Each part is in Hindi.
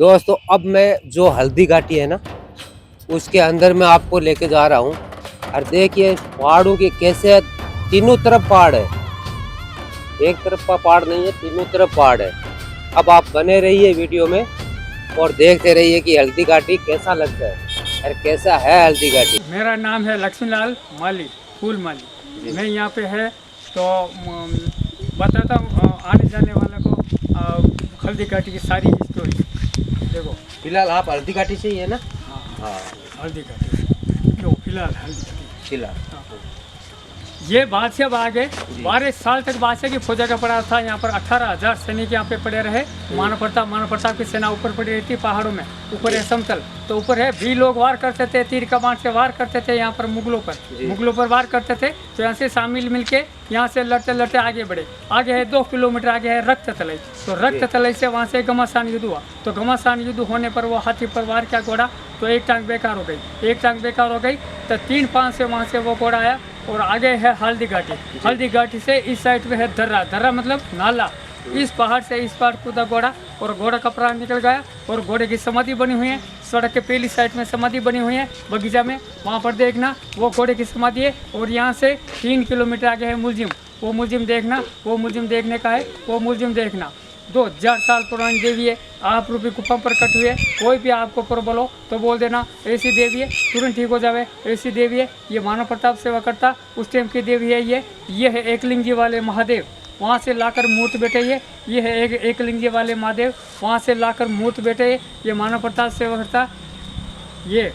दोस्तों अब मैं जो हल्दी घाटी है ना उसके अंदर मैं आपको लेके जा रहा हूँ। और देखिए पहाड़ों के कैसे तीनों तरफ पहाड़ है, एक तरफ का पहाड़ नहीं है, तीनों तरफ पहाड़ है। अब आप बने रहिए वीडियो में और देखते रहिए कि हल्दी घाटी कैसा लगता है और कैसा है हल्दी घाटी। मेरा नाम है लक्ष्मीलाल माली, फूल माली। मैं यहाँ पे है तो बताता हूँ आने जाने वाला को हल्दी घाटी की सारी स्टोरी। देखो फिलहाल आप हल्दी घाटी से ही है ना? हाँ हल्दी घाटी क्यों फिलहाल हल्दी घाटी फिलहाल ये बादशाह बाग है। 12 साल तक बादशाह की फौजा का पड़ा था। यहाँ पर 18,000 सैनिक यहाँ पे पड़े रहे। मानव प्रताप की सेना ऊपर पड़ी रहती पहाड़ों में। ऊपर है समतल, तो ऊपर है भी लोग वार करते थे, तीर कमान से वार करते थे यहाँ पर मुगलों पर वार करते थे। तो यहाँ से शामिल मिलके यहाँ से लड़ते लड़ते आगे बढ़े। आगे है 2 किलोमीटर आगे है रक्त तलई। तो रक्त तलई से वहाँ से घमासान युद्ध हुआ। तो घमासान युद्ध होने पर वो हाथी पर वार किया घोड़ा, तो एक टांग बेकार हो गई। एक टांग बेकार हो गई तो 3-5 से वहाँ से वो घोड़ा आया और आगे है हल्दी घाटी। हल्दी घाटी से इस साइड पे है दर्रा मतलब नाला। इस पहाड़ से इस पहाड़ कूदा घोड़ा और घोड़ा का प्राण निकल गया। और घोड़े की समाधि बनी हुई है सड़क के पहली साइड में, समाधि बनी हुई है बगीचा में, वहाँ पर देखना वो घोड़े की समाधि है। और यहाँ से 3 किलोमीटर आगे है मुलजिम। वो मुलजिम देखना, वो मुलजिम देखने का है, वो मुलजिम देखना 2000 साल पुरानी देवी है। आप रूपी गुफा पर कट हुई है। कोई भी आपको प्रॉब्लम हो तो बोल देना ऐसी देवी है, तुरंत ठीक हो जावे। ऐसी देवी है, ये मानव प्रताप सेवा करता उस टाइम की देवी है। ये है एकलिंगी वाले महादेव, वहाँ से लाकर मूर्त बैठे। ये है एकलिंगी वाले महादेव, वहाँ से लाकर मूर्त बैठे। ये मानव प्रताप सेवा करता ये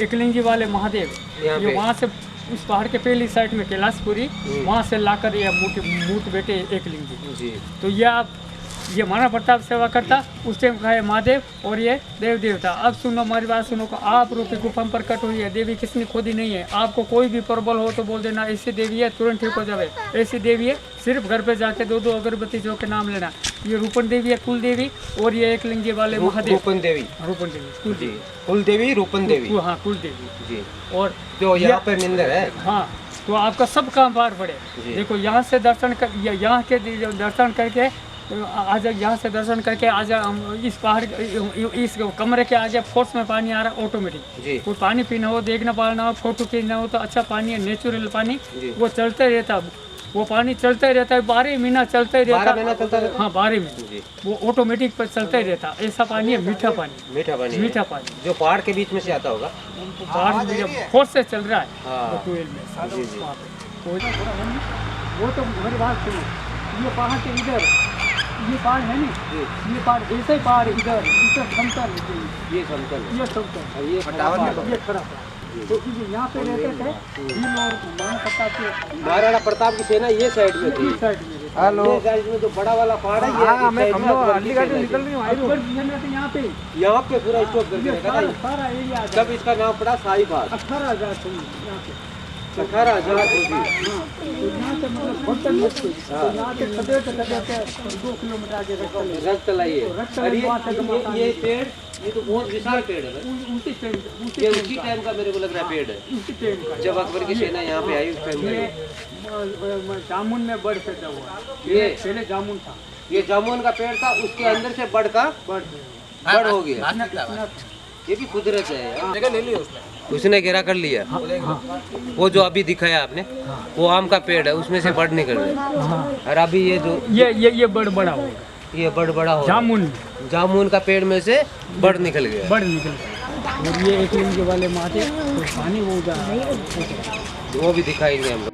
एकलिंगी वाले महादेव। ये वहाँ से उस पहाड़ के पहली साइड में कैलाशपुरी, वहाँ से लाकर ये मूर्त बैठे एकलिंगी। तो ये मानव प्रताप सेवा करता उस टाइम का है महादेव और ये देव देवता। अब सुनो हमारी बात सुनो को आप रूपी गुफा पर कट हुई है। देवी किसने खोदी नहीं है। आपको कोई भी प्रॉब्लम हो तो बोल देना ऐसी देवी है, तुरंत ठीक हो जावे। ऐसी देवी है, सिर्फ घर पे जाके 2 अगरबत्ती जो के नाम लेना। ये रूपन देवी है, कुल देवी, और ये एकलिंगी वाले महादेव रूपन देवी कुल देवी रूपन देवी। हाँ कुल देवी जी। और जो यहाँ पर निंदर है। हाँ तो आपका सब काम पार पड़े। देखो यहाँ से दर्शन कर, यहाँ के दर्शन करके आज यहाँ से दर्शन करके आज इस पहाड़ इस कमरे के आगे फोर्स में पानी आ रहा है ऑटोमेटिक। वो पानी पीना हो, देखना पाना हो, फोटो खींचना हो तो अच्छा पानी है, नेचुरल पानी। वो चलता ही रहता, वो पानी चलता ही रहता है, 12 महीना चलता ही रहता है। हाँ 12 महीने वो ऑटोमेटिक पर चलता ही रहता। ऐसा पानी है मीठा पानी जो पहाड़ के बीच में से आता होगा। पहाड़ फोर्स से चल रहा है वो तो मेरी बात सुनो। ये पहाड़ के इधर ये पहाड़ है नहीं, ये पहाड़ ऐसे ही पहाड़ इधर समतल, ये समतल, ये खड़ा। तो यहाँ पे रहते थे महाराणा प्रताप की सेना ये साइड में थी। हेलो, ये साइड में जो बड़ा वाला पहाड़ है, यहाँ पे पूरा स्टॉप करके रखा था सारा एरिया। जब इसका नाम पड़ा शाहीबाग। 18,000 रक्त तलाई है। ये पेड़, ये तो बहुत विशाल पेड़ है। ये उसी टाइम का मेरे को लग रहा है पेड़ है, जब अकबर की सेना यहाँ पे आई उस टाइम। जामुन में बड़ पैदा हुआ। ये पहले जामुन था, ये जामुन का पेड़ था, उसके अंदर से बड़ हो गया। ये भी कुदरत है, उसने घेरा कर लिया। वो जो अभी दिखाया आपने, वो आम का पेड़ है, उसमें से बड़ निकल रहा है। और अभी ये जो ये बड़ बड़ा होगा, ये बड़ा हो जामुन का पेड़ में से बड़ निकल गया। और ये एकलिंगी वाले महादेव तो पानी वो भी दिखाएंगे हम लोग।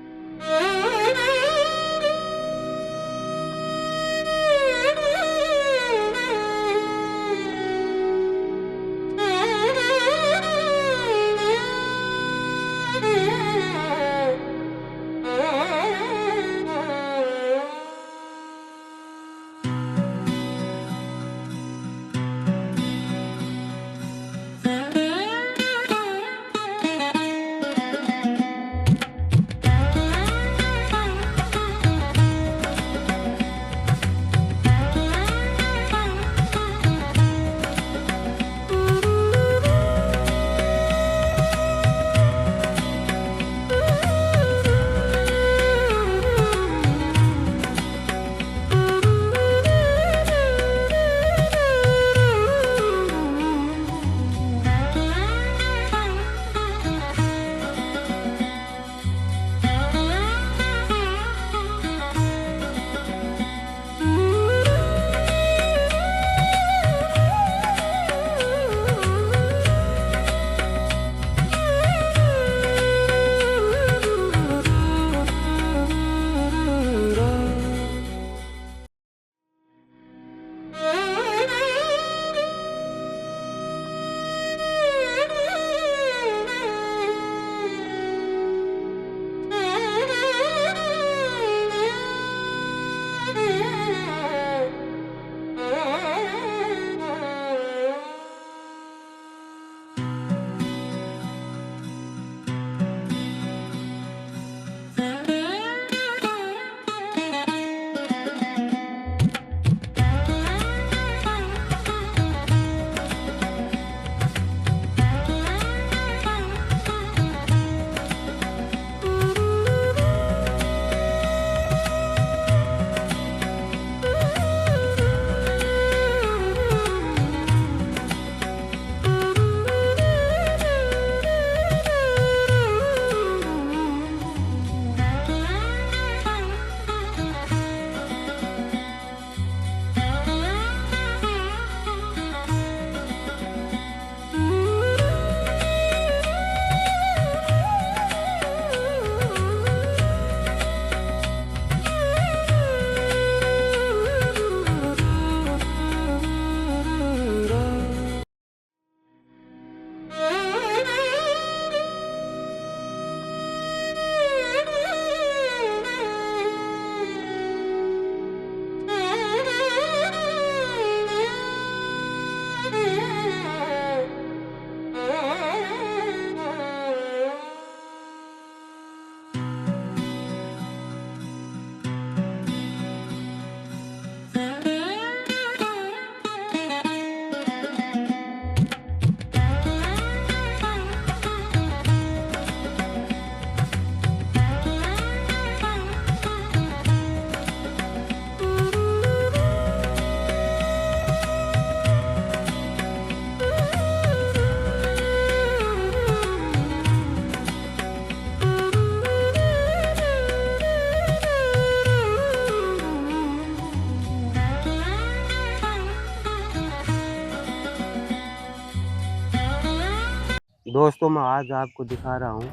दोस्तों मैं आज आपको दिखा रहा हूँ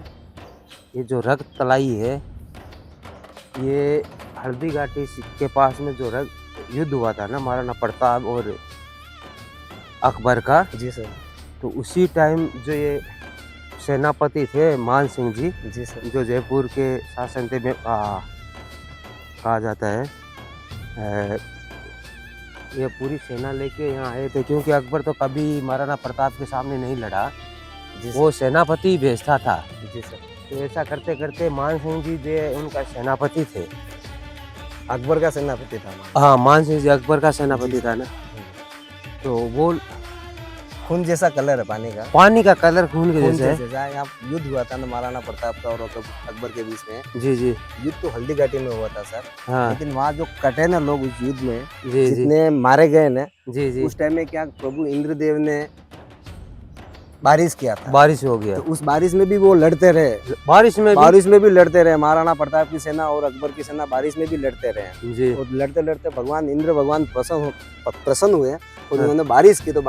ये जो रक्त तलाई है, ये हल्दी घाटी के पास में जो युद्ध हुआ था ना महाराणा प्रताप और अकबर का। जी सर। तो उसी टाइम जो ये सेनापति थे मान सिंह जी, जी सर। जो जयपुर के शासन थे में कहा जाता है, ये पूरी सेना लेके यहाँ आए थे, क्योंकि अकबर तो कभी महाराणा प्रताप के सामने नहीं लड़ा, वो सेनापति भेजता था। जी सर। तो ऐसा करते करते मान सिंह जी जो उनका सेनापति थे, अकबर का सेनापति था। हाँ मान सिंह जी अकबर का सेनापति था ना। तो वो खून जैसा कलर है पानी का कलर खून के खून जैसे है। जैसा। यहाँ युद्ध हुआ था ना महाराणा प्रताप का और अकबर के बीच में। जी जी। युद्ध तो हल्दी घाटी में हुआ था सर। हाँ लेकिन वहाँ जो कटे ना लोग उस युद्ध में, जी जी जितने मारे गए ना, जी जी, उस टाइम में क्या प्रभु इंद्रदेव ने बारिश किया था। बारिश हो गया। तो उस बारिश में भी वो लड़ते रहे। बारिश में भी लड़ते रहे। महाराणा प्रताप की सेना और अकबर की सेना बारिश में भी लड़ते रहे। जी। और लड़ते लड़ते भगवान इंद्र प्रसन्न हुए और उन्होंने बारिश की। तो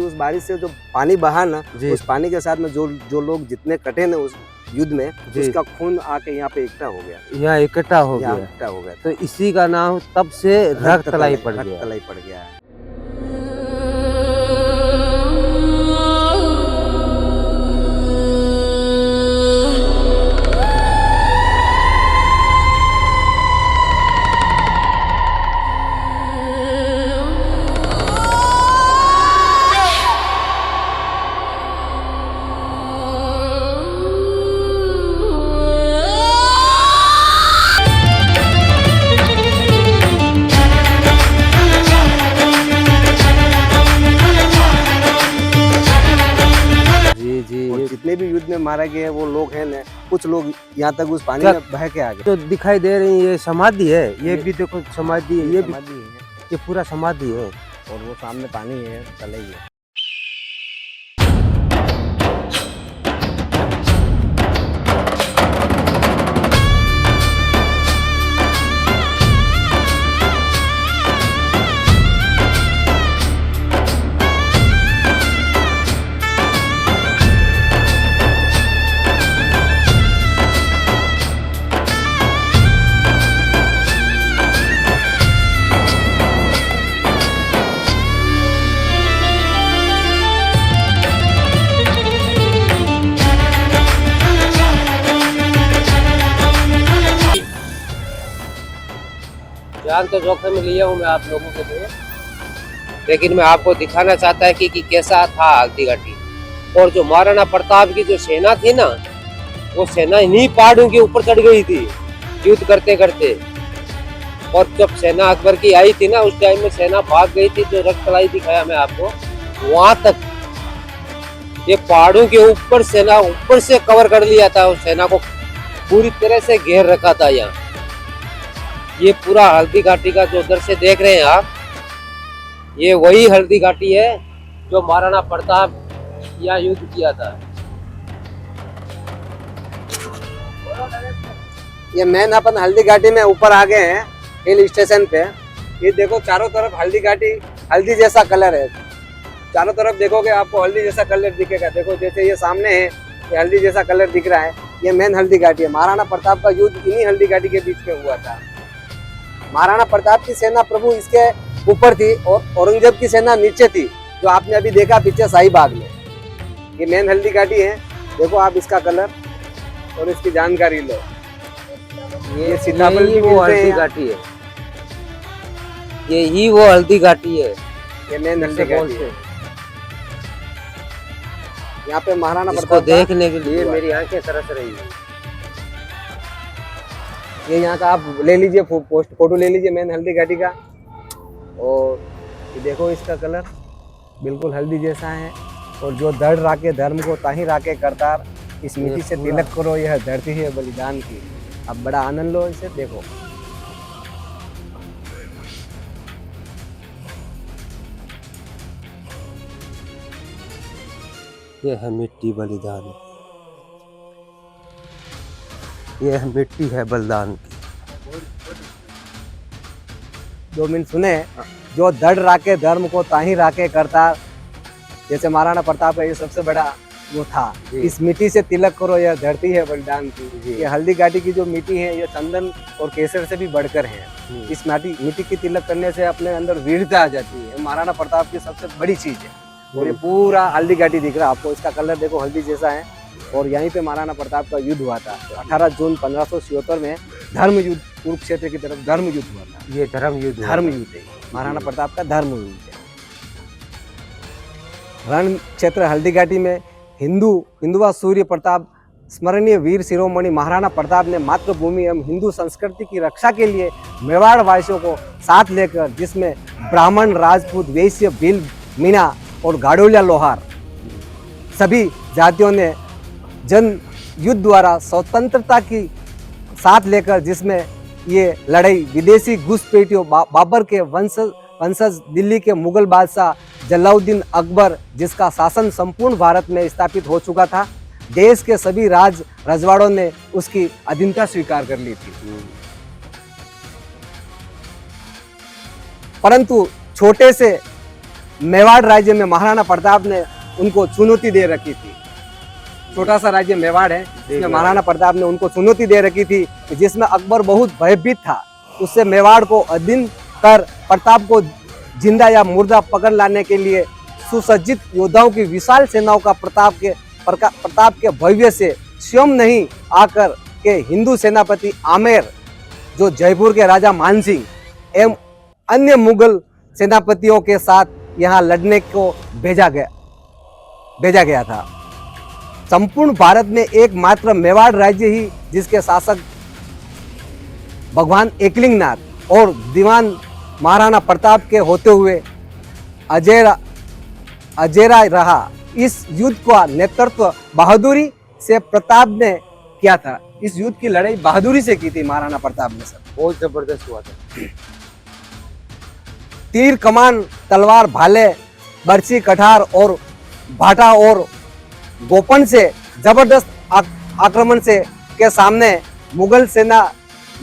उस बारिश से जो पानी बहा ना, उस पानी के साथ में जो लोग जितने कटे ना उस युद्ध में, उसका खून आके यहाँ पे इकट्ठा हो गया। यहाँ इकट्ठा हो गया। तो इसी का नाम तब से रक्त तलाई पड़ गया है। जितने भी युद्ध में मारे गए वो लोग हैं ना, कुछ लोग यहाँ तक उस पानी में बह के आ गए। जो दिखाई दे रही है ये समाधि है, ये भी देखो समाधि है, ये पूरा समाधि है। और वो सामने पानी है, चले गए। जान तो जोखिम में लिया हूँ मैं आप लोगों के लिए, लेकिन मैं आपको दिखाना चाहता है कि कैसा था हल्दी घाटी। और जो महाराणा प्रताप की जो सेना थी ना, वो सेना इन्हीं पहाड़ों के ऊपर चढ़ गई थी युद्ध करते करते। और जब सेना अकबर की आई थी ना, उस टाइम में सेना भाग गई थी। जो रक्त तलाई दिखाया मैं आपको, वहां तक ये पहाड़ों के ऊपर सेना ऊपर से कवर कर लिया था। उस सेना को पूरी तरह से घेर रखा था। यहाँ ये पूरा हल्दी घाटी का जो दृश्य देख रहे हैं आप, ये वही हल्दी घाटी है जो महाराणा प्रताप यहाँ युद्ध किया था। ये मेन अपन हल्दी घाटी में ऊपर आ गए हैं हिल स्टेशन पे। ये देखो चारों तरफ हल्दी घाटी, हल्दी जैसा कलर है। चारों तरफ देखोगे आपको हल्दी जैसा कलर दिखेगा। देखो जैसे ये सामने है, ये हल्दी जैसा कलर दिख रहा है। ये मेन हल्दी घाटी है। महाराणा प्रताप का युद्ध इन्हीं हल्दी घाटी के बीच में हुआ था। महाराणा प्रताप की सेना प्रभु इसके ऊपर थी और औरंगजेब की सेना नीचे थी, जो आपने अभी देखा पीछे शाही बाग में। ये मेन हल्दी घाटी है। देखो आप इसका कलर और इसकी जानकारी लो। ये सीताफल की वो हल्दी घाटी है, यही वो हल्दी घाटी है। ये मेन हल्दी घाटी है। यहाँ पे महाराणा प्रताप देखने के लिए मेरी आंखें तरस रही है। ये यहाँ का आप ले लीजिए, फोटो ले लीजिए मेन हल्दी घाटी का। और ये देखो इसका कलर बिल्कुल हल्दी जैसा है। और जो दृढ़ राके धर्म को ताही राके करतार, इस मिट्टी से तिलक करो, यह धरती है बलिदान की। अब बड़ा आनंद लो इसे। देखो ये है मिट्टी बलिदान, ये है मिट्टी है बलिदान की। 2 मिनट सुने। जो दृढ़ राके धर्म को ताही राके करतार, जैसे महाराणा प्रताप है, ये सबसे बड़ा वो था। जी। इस मिट्टी से तिलक करो यह धरती है बलिदान की। जी। ये हल्दी घाटी की जो मिट्टी है ये चंदन और केसर से भी बढ़कर है। हम्म। इस मिट्टी की तिलक करने से अपने अंदर वीरता आ जाती है। महाराणा प्रताप की सबसे बड़ी चीज है। और ये पूरा हल्दी घाटी दिख रहा है आपको, इसका कलर देखो हल्दी जैसा है। और यहीं पे महाराणा प्रताप का युद्ध हुआ था 18 जून 1576 में। धर्म युद्ध, कुरुक्षेत्र की तरफ धर्म युद्ध हुआ था। ये धर्म युद्ध हुआ धर्म था। युद्ध है महाराणा प्रताप का धर्म युद्ध है। रण क्षेत्र हल्दी घाटी में हिंदुआ सूर्य प्रताप स्मरणीय वीर शिरोमणि महाराणा प्रताप ने मातृभूमि एवं हिंदू संस्कृति की रक्षा के लिए मेवाड़ वासियों को साथ लेकर, जिसमें ब्राह्मण, राजपूत, वैश्य, भील, मीणा और गाड़ोलिया लोहार सभी जातियों ने जन युद्ध द्वारा स्वतंत्रता की साथ लेकर, जिसमें ये लड़ाई विदेशी घुसपैठियों बाबर के वंशज दिल्ली के मुगल बादशाह जलाउद्दीन अकबर, जिसका शासन संपूर्ण भारत में स्थापित हो चुका था, देश के सभी रजवाड़ों ने उसकी अधीनता स्वीकार कर ली थी। परंतु छोटे से मेवाड़ राज्य में महाराणा प्रताप ने उनको चुनौती दे रखी थी। छोटा सा राज्य मेवाड़ है, जिसमें महाराणा प्रताप ने उनको चुनौती दे रखी थी, जिसमें अकबर बहुत भयभीत था। उससे मेवाड़ को अधीन कर प्रताप को जिंदा या मुर्दा पकड़ लाने के लिए सुसज्जित योद्धाओं की विशाल सेनाओं का प्रताप के भव्य से स्वयं नहीं आकर के हिंदू सेनापति आमेर, जो जयपुर के राजा मानसिंह एवं अन्य मुगल सेनापतियों के साथ यहाँ लड़ने को भेजा गया था। संपूर्ण भारत में एकमात्र मेवाड़ राज्य ही जिसके शासक भगवान एकलिंगनाथ और दीवान महाराणा प्रताप के होते हुए अजेरा रहा। इस युद्ध का नेतृत्व बहादुरी से प्रताप ने किया था। इस युद्ध की लड़ाई बहादुरी से की थी महाराणा प्रताप ने सर। बहुत जबरदस्त हुआ था। तीर, कमान, तलवार, भाले, बरछी, कठार और भाटा और गोपन से जबरदस्त आक्रमण से के सामने मुगल सेना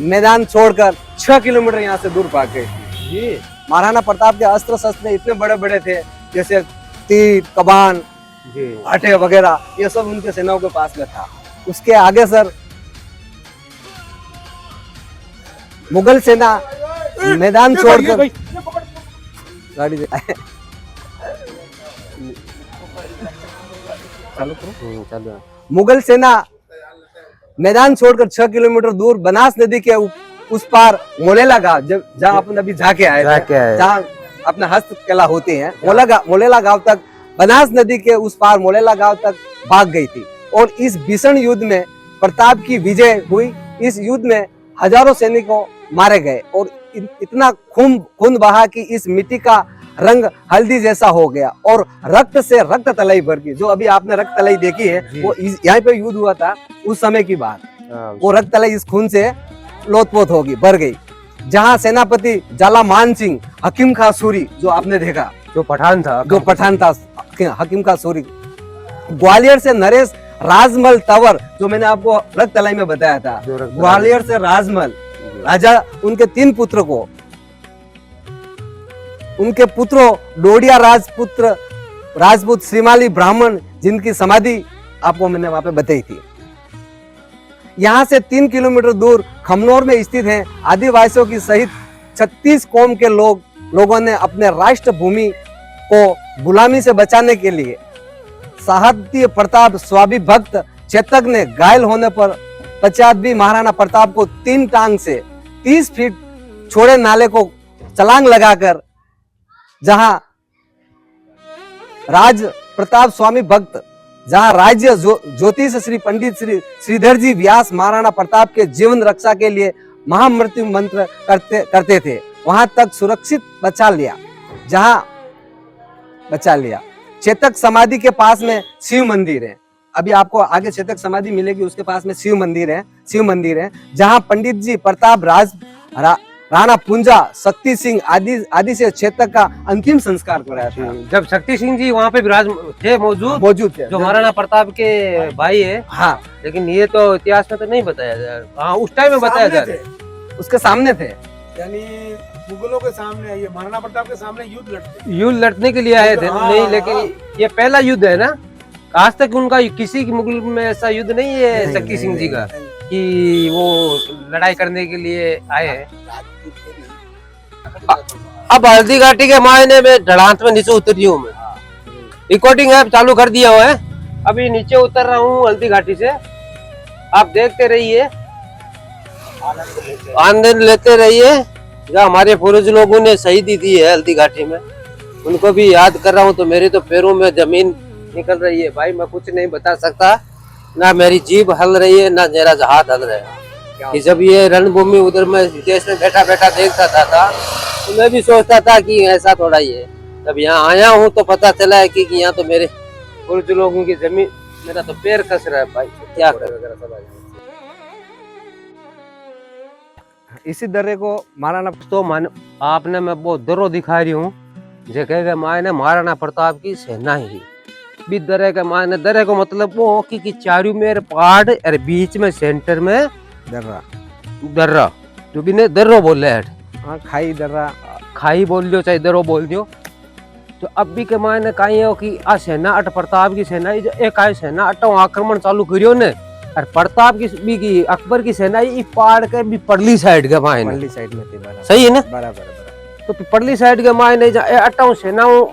मैदान छोड़कर 6 किलोमीटर यहाँ से दूर भाग गई थी। महाराणा प्रताप के अस्त्र शस्त्र इतने बड़े बड़े थे, जैसे तीर, कमान, भाटे वगैरह, ये सब उनके सेनाओं के पास में था। उसके आगे सर मुगल सेना मैदान छोड़कर गाड़ी चलो। मुगल सेना मैदान छोड़कर 6 किलोमीटर दूर बनास नदी के उस पार मोलेला गांव, जहाँ अपन अभी जाके आए, जहाँ अपना हस्तकला होती है, मोलेला गांव तक, बनास नदी के उस पार मोलेला गांव तक भाग गई थी। और इस भीषण युद्ध में प्रताप की विजय हुई। इस युद्ध में हजारों सैनिकों मारे गए और इतना खून बहा कि इस मिट्टी का रंग हल्दी जैसा हो गया और रक्त से रक्त तलाई भर गई। जो अभी आपने रक्त तलाई देखी है, वो यहाँ पे युद्ध हुआ था उस समय की बात। वो रक्त तलाई इस खून से लोथपोथ होगी, भर गई। जहाँ सेनापति जाला मान सिंह, हकीम खां सूरी, जो आपने देखा, जो पठान था हकीम खां सूरी, ग्वालियर से नरेश राजमल तंवर, जो मैंने आपको रक्त तलाई में बताया था, ग्वालियर से राजमल राजा, उनके 3 पुत्र को, उनके पुत्रों डोडिया राजपूत श्रीमाली ब्राह्मण, जिनकी समाधि आपको मैंने वहां पे बताई थी। यहाँ से 3 किलोमीटर दूर खमनौर में स्थित है। आदिवासियों की सहित 36 कौम के लोगों ने अपने राष्ट्र भूमि को गुलामी से बचाने के लिए साहसी प्रताप स्वामी भक्त चेतक ने घायल होने पर 50 महाराणा प्रताप को 3 टांग से 30 फीट छोड़े नाले को छलांग लगाकर, जहां राज प्रताप स्वामी भक्त, जहां राज्य ज्योतिष श्री पंडित श्री श्रीधर जी व्यास महाराणा प्रताप के जीवन रक्षा के लिए महामृत्यु मंत्र करते थे, वहां तक सुरक्षित बचा लिया। चेतक समाधि के पास में शिव मंदिर है। अभी आपको आगे चेतक समाधि मिलेगी, उसके पास में शिव मंदिर है, जहां पंडित जी प्रताप राणा पुंजा, शक्ति सिंह आदि से चेतक का अंतिम संस्कार कराया था। जब शक्ति सिंह जी वहाँ पे मौजूद थे, जो महाराणा प्रताप के भाई है। हाँ, लेकिन ये तो इतिहास में तो नहीं बताया जा रहा। हाँ, उस टाइम में बताया जा रहा है, उसके सामने थे, यानी मुगलों के सामने, ये महाराणा प्रताप के सामने युद्ध लड़ने के लिए आए थे। नहीं, लेकिन ये पहला युद्ध है ना, आज तक उनका किसी की मुगल में ऐसा युद्ध नहीं है शक्ति सिंह जी का कि वो लड़ाई करने के लिए आए हैं। अब हल्दी घाटी के मायने में ढलान में नीचे उतर रही हूँ मैं। रिकॉर्डिंग ऐप चालू कर दिया हुआ है, अभी नीचे उतर रहा हूँ हल्दी घाटी से। आप देखते रहिए, आनंद लेते रहिए। जो हमारे पूर्वज लोगों ने शहीदी दी है हल्दी घाटी में, उनको भी याद कर रहा हूँ। तो मेरे तो पैरों में जमीन निकल रही है भाई, मैं कुछ नहीं बता सकता। ना मेरी जीभ हल रही है, ना मेरा हाथ हल रहा है। कि जब ये रणभूमि उधर मैं देश में बैठा बैठा देखता था तो मैं भी सोचता था कि ऐसा थोड़ा ही है। जब यहाँ आया हूँ तो पता चला है कि यहाँ तो मेरे पूर्वज लोगों की जमीन, मेरा तो पैर खस रहा है भाई, क्या करें। इसी दर्रे को महाराणा तो मान आपने मैं बहुत दर्रो दिखा रही हूँ, जो कहेगा मायने महाराणा प्रताप की सेना ही भी दर्रे का मायने। दर्रे को मतलब वो कि चारों मेरे पहाड़ और बीच में सेंटर में दर्रा, दर्रा जो भी ने दर्रो बोले है। हाँ खाई दर्रा, खाई बोल दियो चाहे दर्रो बोल दियो। तो अब भी के मायने कहीं हो कि आ सेना अट प्रताप की सेना एक आई सेना अटो आक्रमण चालू करियो ने, और प्रताप की भी की अकबर की सेना ये पहाड़ के भी परली साइड के मायने, परली साइड में थी। बराबर, सही है ना? बराबर। तो परली साइड के मायने अटाऊ सेनाओं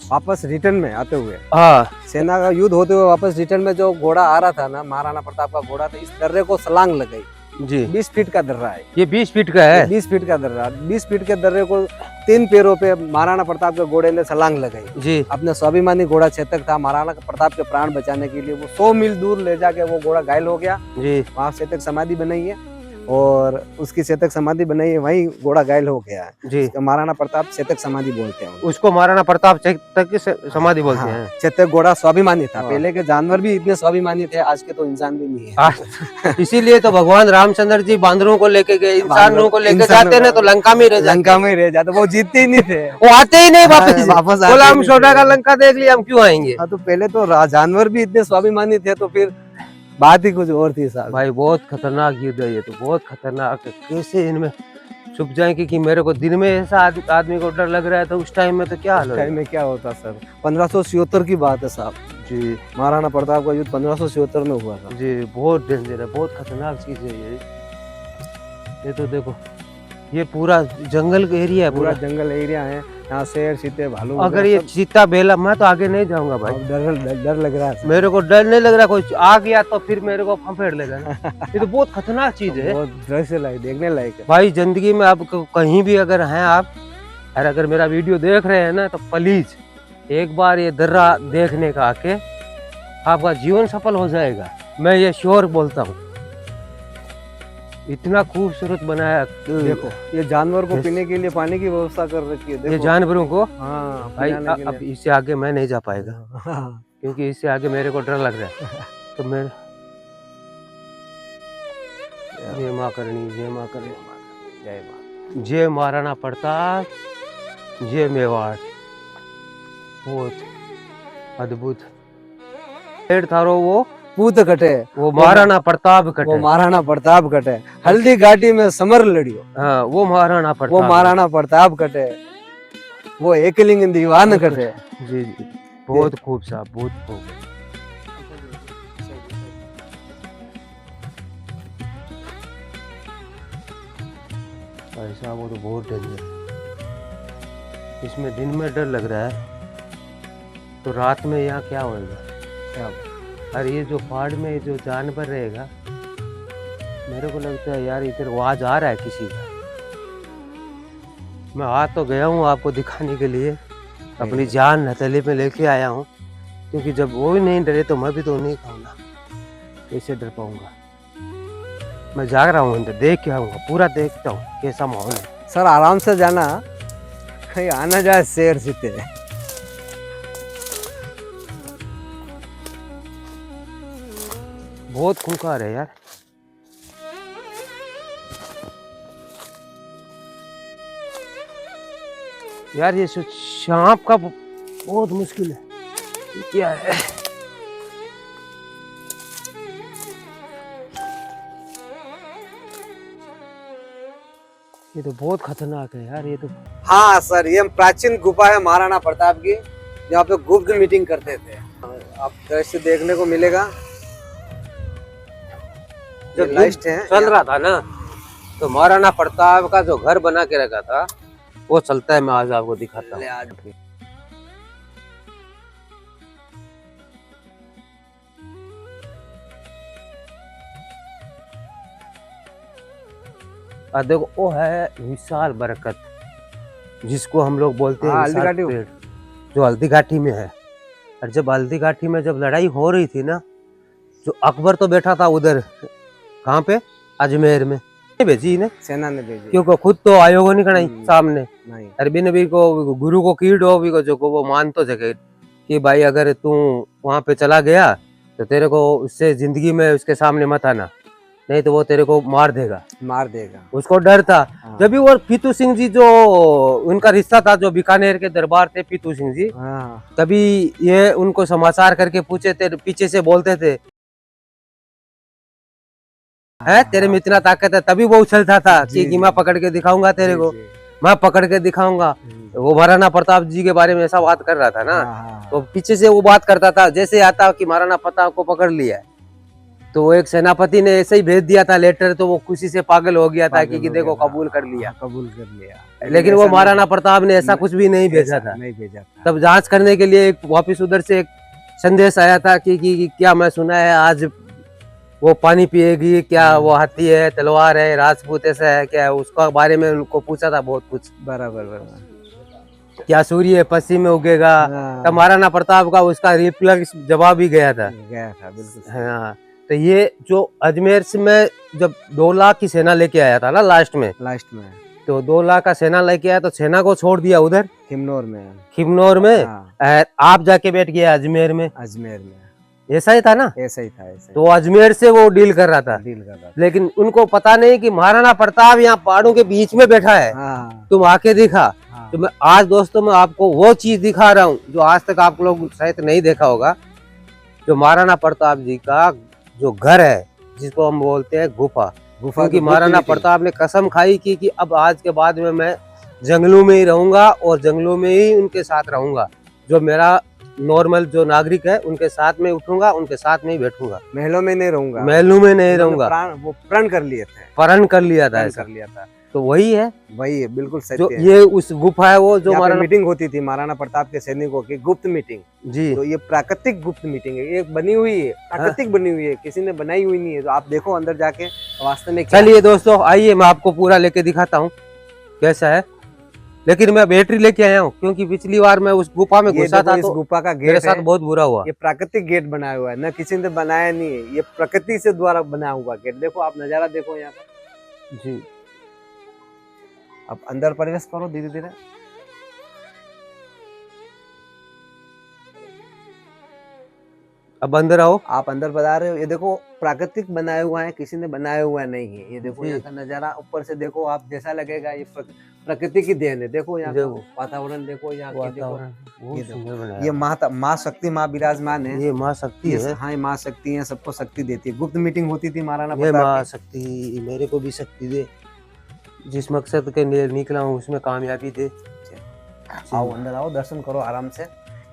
वापस रिटर्न में आते हुए, हाँ सेना का युद्ध होते हुए वापस रिटर्न में जो घोड़ा आ रहा था ना, महाराणा प्रताप का घोड़ा, तो इस दर्रे को छलांग लगाई। जी 20 फीट का दर्रा है ये 20 फीट का है। 20 फीट का दर्रा, 20 फीट के दर्रे को 3 पैरों पे महाराणा प्रताप के घोड़े ने छलांग लगाई। जी अपने स्वाभिमानी घोड़ा चेतक था, महाराणा प्रताप के प्राण बचाने के लिए वो 100 मील दूर ले जाके वो घोड़ा घायल हो गया। जी वहां चेतक समाधि बनाई है और उसकी चेतक समाधि बनाई है, वहीं घोड़ा घायल हो गया है। जी महाराणा प्रताप चेतक समाधि बोलते हैं उसको महाराणा प्रताप तक की समाधि बोलते हैं। चेतक घोड़ा स्वाभिमानी था। हाँ। पहले के जानवर भी इतने स्वाभिमानी थे, आज के तो इंसान भी नहीं है। इसीलिए तो भगवान रामचंद्र जी बांदरों को लेके गए, इंसानों को लेके जाते ना तो लंका में रह जाते। लंका में रह जाते, वो जीतते ही नहीं थे। वो आते ही नहीं वापस। वापस बोला हम सोना का लंका देख लिया, हम क्यों आएंगे? तो पहले तो जानवर भी इतने स्वाभिमानी थे, तो फिर बात ही कुछ और थी साहब। भाई बहुत खतरनाक युद्ध है ये, तो बहुत खतरनाक है। कैसे इनमें छुप जाएंगे कि मेरे को दिन में ऐसा आदमी को डर लग रहा है, तो उस टाइम में तो क्या हाल टाइम में क्या होता सर? 1576 की बात है साहब जी। महाराणा प्रताप का युद्ध 1576 में हुआ था जी बहुत डेंजर है, बहुत खतरनाक चीज है ये तो देखो ये पूरा जंगल का एरिया है, पूरा पूरा जंगल एरिया है। यहाँ शेर चीते भालू अगर ये चीता बेला, मैं तो आगे नहीं जाऊंगा भाई। डर लग रहा है। मेरे को डर नहीं लग रहा, कोई आ गया तो फिर मेरे को फंफेड़ लेगा ना। ये तो बहुत खतरनाक चीज है, बहुत डर से लायक, देखने लायक है भाई। जिंदगी में आप कहीं भी अगर हैं आप, और अगर मेरा वीडियो देख रहे हैं ना, तो प्लीज एक बार ये दर्रा देखने का आके आपका जीवन सफल हो जाएगा। मैं ये श्योर बोलता हूँ, इतना खूबसूरत बनाया। देखो ये जानवर को पीने के लिए पानी की व्यवस्था कर रखी है। देखो ये जानवरों को हाँ भाई पिलाने के अब लिए। इससे आगे मैं नहीं जा पाएगा, क्योंकि इससे आगे मेरे को डर लग रहा है। तो मैं जय माँ करनी, जय माँ करनी, जय माँ। जय महाराणा प्रताप, जय मेवाड़। बहुत अद्भुत पेड़ थारो वो पूत कटे, वो महाराणा प्रताप कटे। वो महाराणा प्रताप कटे। हल्दी घाटी में समर लड़ियो, हाँ वो महाराणा वो प्रताप। महाराणा प्रताप कटे। वो एकलिंग दीवान कटे। जी जी बहुत खूब साहब, बहुत खूब। ऐसा वो तो बहुत डेंजर है। इसमें दिन में डर लग रहा है, तो रात में यहाँ क्या होएगा? क्या? और ये जो पहाड़ में जो जानवर रहेगा, मेरे को लगता है यार इधर आवाज आ रहा है किसी का। मैं आ तो गया हूँ आपको दिखाने के लिए, अपनी जान हथेली में लेके आया हूँ, क्योंकि जब वो ही नहीं डरे तो मैं भी तो नहीं खाऊंगा, कैसे डर पाऊंगा? मैं जाग रहा हूँ अंदर, देख के आऊंगा, पूरा देखता हूँ कैसा माहौल है। सर आराम से जाना, कहीं आना जाए शेर चीते। बहुत खूंखार है यार। यार ये सांप का बहुत मुश्किल है, क्या है? ये तो बहुत खतरनाक है यार, ये तो। हाँ सर, ये प्राचीन गुफा है महाराणा प्रताप की, जहाँ पे गुप्त मीटिंग करते थे। आप दृश्य देखने को मिलेगा। जब लाइट है चल रहा था ना, तो महाराणा प्रताप का जो घर बना के रखा था वो चलता है। मैं आज आपको दिखाता हूँ। आज देखो वो है विशाल बरकत, जिसको हम लोग बोलते हैं हाँ, विशाल हल्दी घाटी। पेड़, जो हल्दी घाटी में है। और जब हल्दी घाटी में जब लड़ाई हो रही थी ना, जो अकबर तो बैठा था उधर, कहाँ पे, अजमेर में। भेजी ने सेना ने भेजी, क्योंकि खुद तो आयोग नहीं कढ़ाई सामने। नहीं अरबी नबी को गुरु को कीड़ हो भी को जो को वो मान तो सके कि भाई अगर तू वहां पे चला गया तो तेरे को उससे जिंदगी में उसके सामने मत आना, नहीं तो वो तेरे को मार देगा। उसको डर था। हाँ। जब भी वो पीतू सिंह जी, जो उनका रिश्ता था, जो बीकानेर के दरबार थे पीतू सिंह जी, हाँ। तभी ये उनको समाचार करके पूछे थे, पीछे से बोलते थे है तेरे में इतना ताकत है, तभी वो उछलता था कि मैं पकड़ के दिखाऊंगा तेरे को, मैं पकड़ के दिखाऊंगा। वो महाराणा प्रताप जी के बारे में ऐसा बात कर रहा था ना, तो पीछे से वो बात करता था। जैसे आता कि महाराणा प्रताप को पकड़ लिया, तो वो एक सेनापति ने ऐसे ही भेज दिया था लेटर, तो वो खुशी से पागल हो गया था कि देखो कबूल कर लिया। लेकिन वो महाराणा प्रताप ने ऐसा कुछ भी नहीं भेजा था। तब जांच करने के लिए वापिस उधर से एक संदेश आया था कि क्या मैं सुना है आज वो पानी पिएगी, क्या वो हाथी है, तलवार है, राजपूत ऐसा है क्या, उसका बारे में उनको पूछा था बहुत कुछ। क्या सूर्य पश्चिम में उगेगा। तब महाराणा प्रताप का उसका रिप्लक्स जवाब ही गया था बिल्कुल। हाँ। तो ये जो अजमेर से मैं जब 2 लाख की सेना लेके आया था ना लास्ट में, तो 2 लाख का सेना लेके आया, तो सेना को छोड़ दिया उधर खिमनोर में। आप जाके बैठ गए अजमेर में। ऐसा ही था ना, ऐसा ही था। तो अजमेर से वो डील कर रहा था। लेकिन उनको पता नहीं कि महाराणा प्रताप यहाँ पहाड़ों के बीच में बैठा है। तुम आके दिखा। तो मैं आज दोस्तों मैं आपको वो चीज दिखा रहा हूँ जो आज तक आप लोग शायद नहीं देखा होगा। जो महाराणा प्रताप जी का जो घर है, जिसको हम बोलते हैं गुफा, क्योंकि महाराणा प्रताप ने कसम खाई कि अब आज के बाद में मैं जंगलों में ही रहूंगा और जंगलों में ही उनके साथ रहूंगा। जो मेरा नॉर्मल जो नागरिक है उनके साथ में उठूंगा, उनके साथ में ही बैठूंगा, महलों में नहीं रहूंगा। वो प्रण कर लिए थे, प्रण कर लिया था। तो वही है बिल्कुल सत्य जो है। ये उस गुफा है, वो जो मीटिंग होती थी महाराणा प्रताप के सैनिकों की, गुप्त मीटिंग जी। तो ये प्राकृतिक गुप्त मीटिंग है, ये बनी हुई है, प्राकृतिक बनी हुई है, किसी ने बनाई हुई नहीं है। तो आप देखो अंदर जाके वास्तव में। चलिए दोस्तों आइए मैं आपको पूरा लेके दिखाता हूँ कैसा है। लेकिन मैं बैटरी लेके आया हूँ क्योंकि पिछली बार मैं उस गुफा में घुसा था, तो गुफा का गेट मेरे साथ बहुत बुरा हुआ। ये प्राकृतिक गेट बनाया हुआ है, न किसी ने बनाया नहीं है, ये प्रकृति से द्वारा बनाया हुआ गेट। देखो आप नजारा देखो यहाँ पर जी। अब अंदर प्रवेश करो धीरे धीरे। अब अंदर आओ। आप अंदर बता रहे हो, ये देखो प्राकृतिक बनाया हुआ है, किसी ने बनाया हुआ नहीं है। ये देखो यहाँ का नजारा ऊपर से देखो, आप जैसा लगेगा ये प्रकृति की देन है। देखो यहाँ का वातावरण देखो, यहाँ की देखो, ये माँ शक्ति माँ विराजमान है। ये माँ शक्ति है। हाँ, माँ शक्ति है, सबको शक्ति देती है। गुप्त मीटिंग होती थी महाराणा प्रताप। माँ शक्ति मेरे को भी शक्ति दे, जिस मकसद के लिए निकला हूँ उसमें कामयाबी दे। आओ अंदर आओ, दर्शन करो आराम से।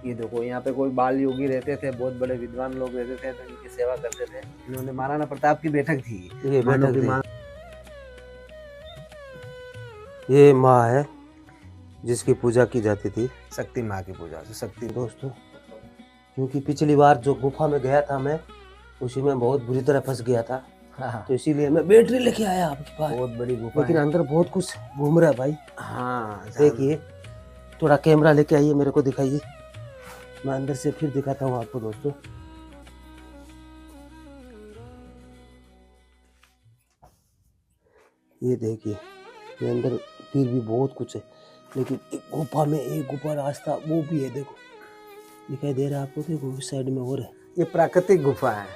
ये देखो यहाँ पे कोई बाल योगी रहते थे, बहुत बड़े विद्वान लोग रहते थे, तो इनकी सेवा करते थे। इन्होंने महाराणा प्रताप की बैठक थी। ये बैठक ये माँ है जिसकी पूजा की जाती थी, शक्ति माँ की पूजा। शक्ति दोस्तों, क्योंकि पिछली बार जो गुफा में गया था मैं, उसी में बहुत बुरी तरह फंस गया था। हाँ। तो इसीलिए मैं बैटरी लेके आया आपके पास। बहुत बड़ी गुफा, लेकिन अंदर बहुत कुछ घूम रहा है भाई। हाँ देखिए, थोड़ा कैमरा लेके आइए, मेरे को दिखाइए, मैं अंदर से फिर दिखाता हूँ आपको दोस्तों। ये देखिए, ये अंदर फिर भी बहुत कुछ है, लेकिन एक गुफा में एक गुफा रास्ता वो भी है, देखो दिखाई दे रहा है आपको। देखो उस साइड में और है। ये प्राकृतिक गुफा है।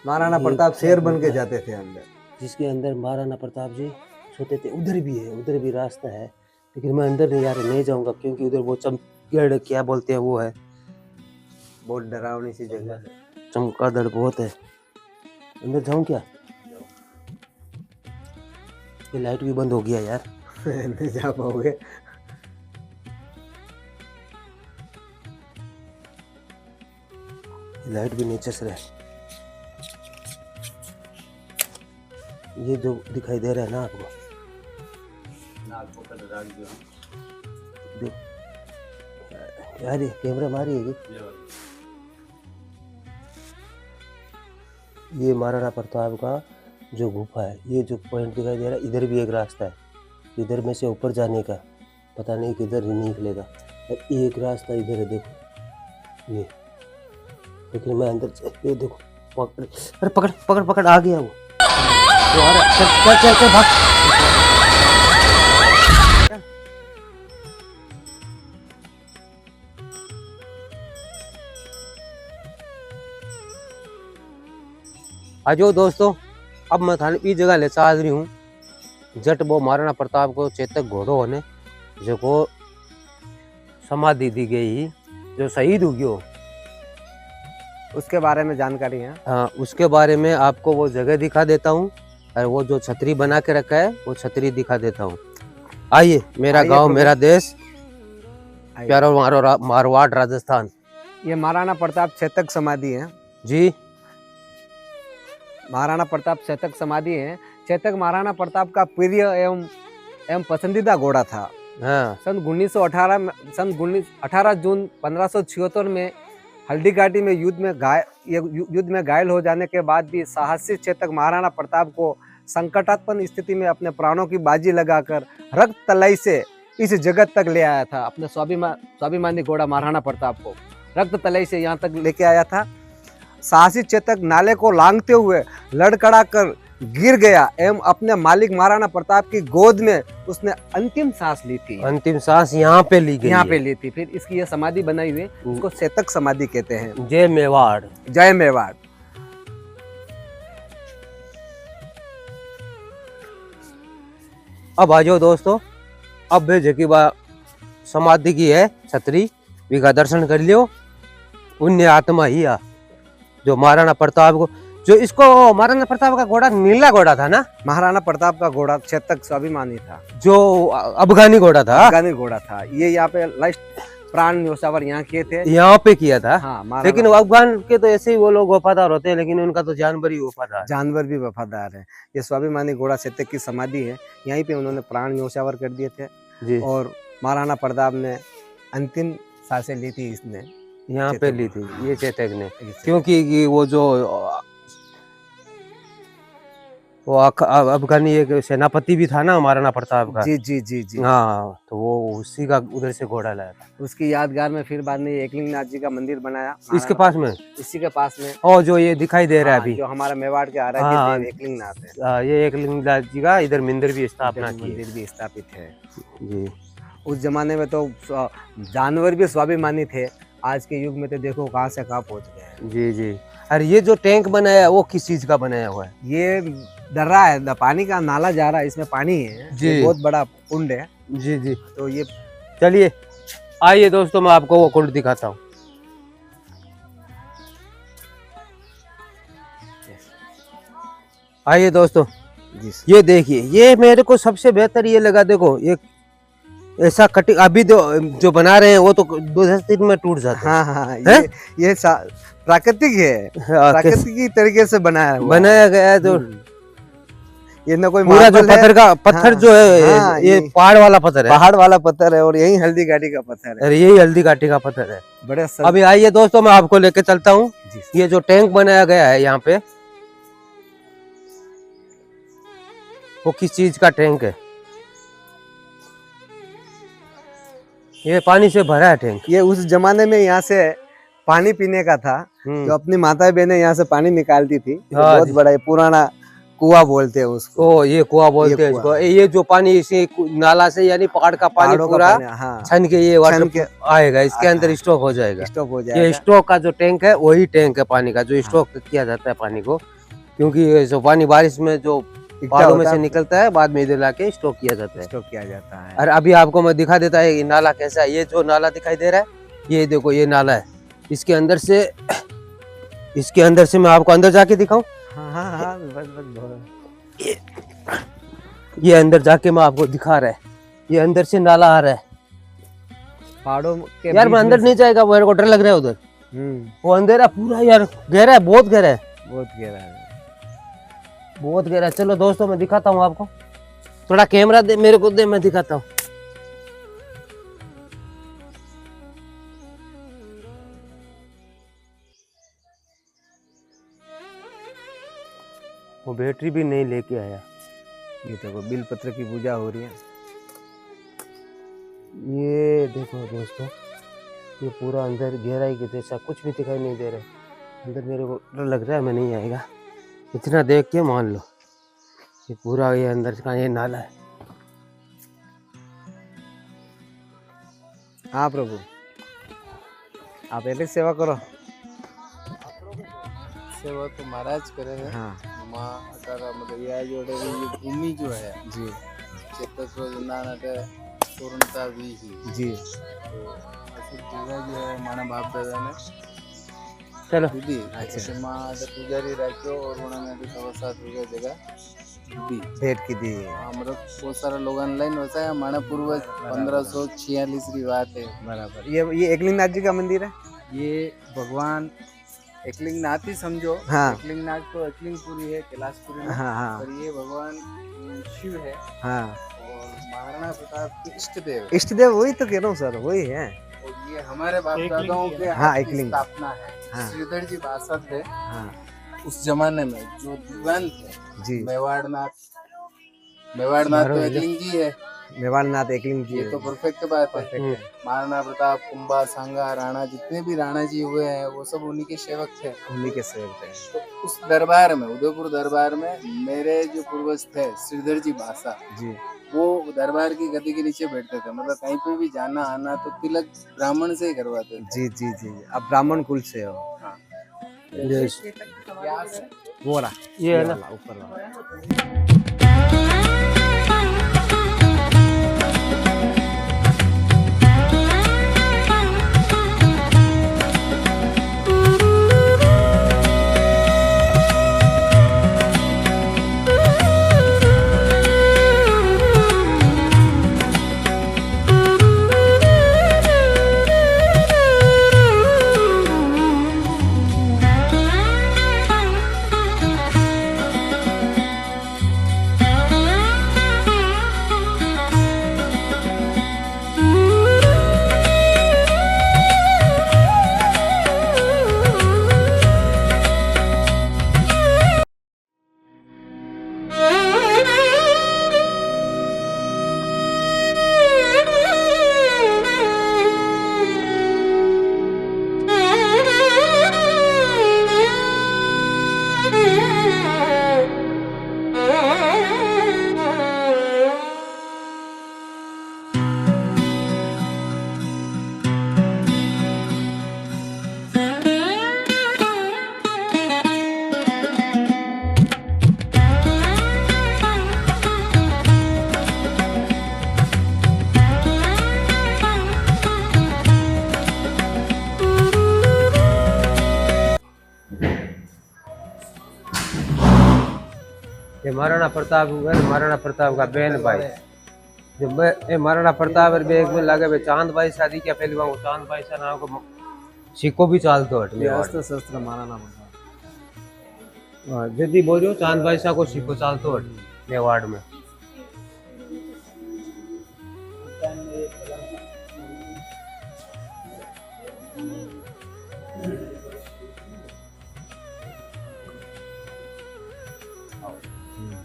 महाराणा प्रताप शेर बन के जाते थे अंदर, जिसके अंदर महाराणा प्रताप जी सोते थे। उधर भी है, उधर भी रास्ता है, लेकिन मैं अंदर नहीं जाऊंगा क्योंकि उधर वो चमगादड़ क्या बोलते हैं वो है, बहुत डरावनी सी जगह है। चमगादड़ बहुत है। अंदर जाऊं क्या? ये लाइट भी बंद हो गया यार। नहीं जा पाओगे। लाइट भी नीचे से रहे। ये जो दिखाई दे रहा है ना आपको, देख यार, ये कैमरा मारी है कि ये महाराणा प्रताप का जो गुफा है, ये जो पॉइंट दिखाई दे रहा है, इधर भी एक रास्ता है, इधर में से ऊपर जाने का, पता नहीं किधर ही निकलेगा। और एक रास्ता इधर है, देखो ये, लेकिन मैं अंदर, ये देखो पकड़, अरे पकड़ पकड़ पकड़, आ गया वो आ रहा, चल चल चल चल भाग। आ जाओ दोस्तों, अब मैं थाने ई जगह ले चाल रही हूँ जट वो महाराणा प्रताप को चेतक घोड़ो होने जो को समाधि दी गई, जो शहीद हो गयो, उसके बारे में जानकारी है। हाँ, उसके बारे में आपको वो जगह दिखा देता हूँ, और वो जो छतरी बना के रखा है वो छतरी दिखा देता हूँ। आइए, मेरा गांव मेरा देश, प्यारा मारवाड़ राजस्थान। ये महाराणा प्रताप चेतक समाधि है जी, महाराणा प्रताप चेतक समाधि है। चेतक महाराणा प्रताप का प्रिय एवं पसंदीदा घोड़ा था। हाँ, सन 18 जून 1576 में हल्दी घाटी में युद्ध में घायल हो जाने के बाद भी साहसी चेतक महाराणा प्रताप को संकटात्मक स्थिति में अपने प्राणों की बाजी लगाकर रक्त तलाई से इस जगत तक ले आया था। अपने स्वाभिमानी घोड़ा महाराणा प्रताप को रक्त तलाई से यहाँ तक लेके आया था। साहसी चेतक नाले को लांघते हुए लड़खड़ा कर गिर गया एवं अपने मालिक महाराणा प्रताप की गोद में उसने अंतिम सांस ली थी। अंतिम सांस यहाँ पे ली गई, यहाँ पे ली थी। फिर इसकी यह समाधि बनाई हुई, उसको चेतक समाधि कहते हैं। जय मेवाड़। जय मेवाड़। अब आ जाओ दोस्तों, अब वे जकी बा समाधि की है छतरी, वी का दर्शन कर लियो। पुण्य आत्मा ही आ जो महाराणा प्रताप को, जो इसको महाराणा प्रताप का घोड़ा नीला घोड़ा था ना, महाराणा प्रताप का घोड़ा चेतक स्वाभिमानी था, जो अफगानी घोड़ा था। अफगानी घोड़ा था। ये यहाँ पे लास्ट प्राण न्योछावर यहाँ किए थे, यहाँ पे किया था। हाँ, लेकिन अफगान के तो ऐसे ही वो लोग वफादार होते हैं, लेकिन उनका तो जानवर ही वफादार, जानवर भी वफादार है। ये स्वाभिमानी घोड़ा चेतक की समाधि है, यहीं पे उन्होंने प्राण न्योछावर कर दिए थे जी। और महाराणा प्रताप ने अंतिम सांसें ली थी, इसने यहाँ पे ली थी ये चेतक ने, क्योंकि वो जो वो अफगानी एक सेनापति भी था ना महाराणा प्रताप का। जी जी जी जी। हाँ, तो वो उसी का उधर से घोड़ा लाया था। उसकी यादगार में फिर बाद में एकलिंगनाथ जी का मंदिर बनाया इसके पास में, इसी के पास में। और जो ये दिखाई दे रहा है अभी, जो हमारा मेवाड़ के आराध्य देव एकलिंगनाथ है, ये एकलिंगनाथ जी का इधर मंदिर भी स्थापना की, मंदिर भी स्थापित है जी। उस जमाने में तो जानवर भी स्वाभिमानी थे, आज के युग में तो देखो कहाँ से कहाँ पहुँच गए हैं। जी जी। अरे ये जो टैंक बनाया है वो किस चीज का बनाया हुआ है? ये दर्रा है, पानी का नाला जा रहा है, इसमें पानी है जी, बहुत बड़ा कुंड है जी जी। तो ये चलिए आइए दोस्तों, मैं आपको वो कुंड दिखाता हूँ। आइए दोस्तों, ये देखिए, ये मेरे को सबसे बेहतर ये लगा। देखो ये ऐसा कटिंग अभी जो बना रहे हैं वो तो 2-10 दिन में टूट जाता है। हाँ, ये प्राकृतिक है, प्राकृतिक तरीके से बनाया गया है। तो ये ना कोई पूरा जो पत्थर जो है, ये पहाड़ वाला पत्थर है, पहाड़ वाला पत्थर है, और यही हल्दी घाटी का पत्थर है। अरे यही हल्दी घाटी का पत्थर है। बड़े अभी आइए दोस्तों, मैं आपको लेके चलता हूँ। ये जो टैंक बनाया गया है यहाँ पे, वो किस चीज का टैंक है? ये पानी से भरा है टैंक। ये उस जमाने में यहाँ से पानी पीने का था, जो अपनी माता बहनें यहाँ से पानी निकालती थी। बहुत बड़ा पुराना कुआं बोलते हैं उसको। ओ, ये कुआं बोलते हैं इसको। ये जो पानी इसी नाला से, यानी पहाड़ का पानी पूरा छन के ये वाटर आएगा, इसके अंदर स्टॉक हो जाएगा। ये स्टॉक का जो टैंक है वही टैंक है पानी का, जो स्टॉक किया जाता है पानी को, क्योंकि जो पानी बारिश में जो पहाड़ों में से निकलता है, बाद में इधर लाके स्टॉक किया जाता है। और अभी आपको मैं दिखा देता है ये नाला कैसा है। ये जो नाला दिखाई दे रहा है, ये देखो, ये नाला है। इसके अंदर से मैं आपको अंदर जाके दिखाऊं। ये अंदर जाके मैं आपको दिखा रहा है, ये अंदर से नाला आ रहा है। पहाड़ों के यार मैं अंदर नहीं जाएगा, मेरे को डर लग रहा है उधर। वो अंधेरा पूरा यार गहरा है, बहुत गहरा है, बहुत गहरा है। बहुत गहरा है। चलो दोस्तों मैं दिखाता हूँ आपको, थोड़ा कैमरा दे मेरे को, दे मैं दिखाता हूँ। वो बैटरी भी नहीं लेके आया। ये देखो बिल पत्र की पूजा हो रही है। ये देखो दोस्तों, ये पूरा अंदर गहराई के जैसा कुछ भी दिखाई नहीं दे रहा है। अंदर मेरे को डर लग रहा है मैं नहीं आएगा, इतना देख के मान लो। ये पूरा ये अंदर का ये नाला है। हाँ प्रभु, आप ऐसे सेवा करो। सेवा तो महाराज करे है। हाँ माँ अटारा मतलब या जोड़े भी ये भूमि जो है जी चेतत्व नाना पूर्णता भी ही जी। तो ऐसी जगह जो है माना बाप दादा ने चलो दीदी अच्छा। ऐसे माँ पुजारी रखो और उन्होंने भी 7.5 जगह दी भेंट की दी। मतलब बहुत सारे लोग ऑनलाइन होता है माना पूर्वज 1546 की बात है। बराबर। ये एकलिंगनाथ जी का मंदिर है। ये भगवान एकलिंगनाथ ही समझो। हाँ। एकलिंगनाथ तो एकलिंगपुरी है, कैलाशपुरी में। हाँ हाँ पर ये भगवान शिव है हाँ। और महाराणा प्रताप के इष्ट देव है। इष्ट देव वही तो कह रहा हूँ सर, वही है। और ये हमारे बाप दादाओं के हाँ, हाथ की एकलिंग। स्थापना है। हाँ। श्रीधर जी बासठ थे हाँ उस जमाने में जो दिवान थे। जी। मेवाड़नाथ तो एकलिंग जी है। मेवाड़नाथ एकलिंग जी ये है। तो परफेक्ट बात है। Perfect है। महाराणा प्रताप, कुंभा, सांगा, राणा, जितने भी राणा जी हुए हैं वो सब उन्हीं के सेवक थे। उन्हीं के सेवक थे। तो उस दरबार में, उदयपुर दरबार में मेरे जो पूर्वज थे श्रीधर जी बासा, जी वो दरबार की गद्दी के नीचे बैठते थे। मतलब कहीं पे भी जाना आना तो तिलक ब्राह्मण से ही करवाते थे। जी जी जी। आप ब्राह्मण कुल से हो। हाँ। वो रहा ये है ना, वाला, ऊपर वाला। ये महाराणा प्रताप का बहन भाई, जब ये महाराणा प्रताप एक में लगे भाई चांद भाई शादी क्या पहली बार चांद भाई से नाम को सिक्को भी चालतो हट ये अस्त्र शस्त्र महाराणा प्रताप। जल्दी बोलो, चांद भाई सा को सिक्को चालतो हट मेवाड़ में।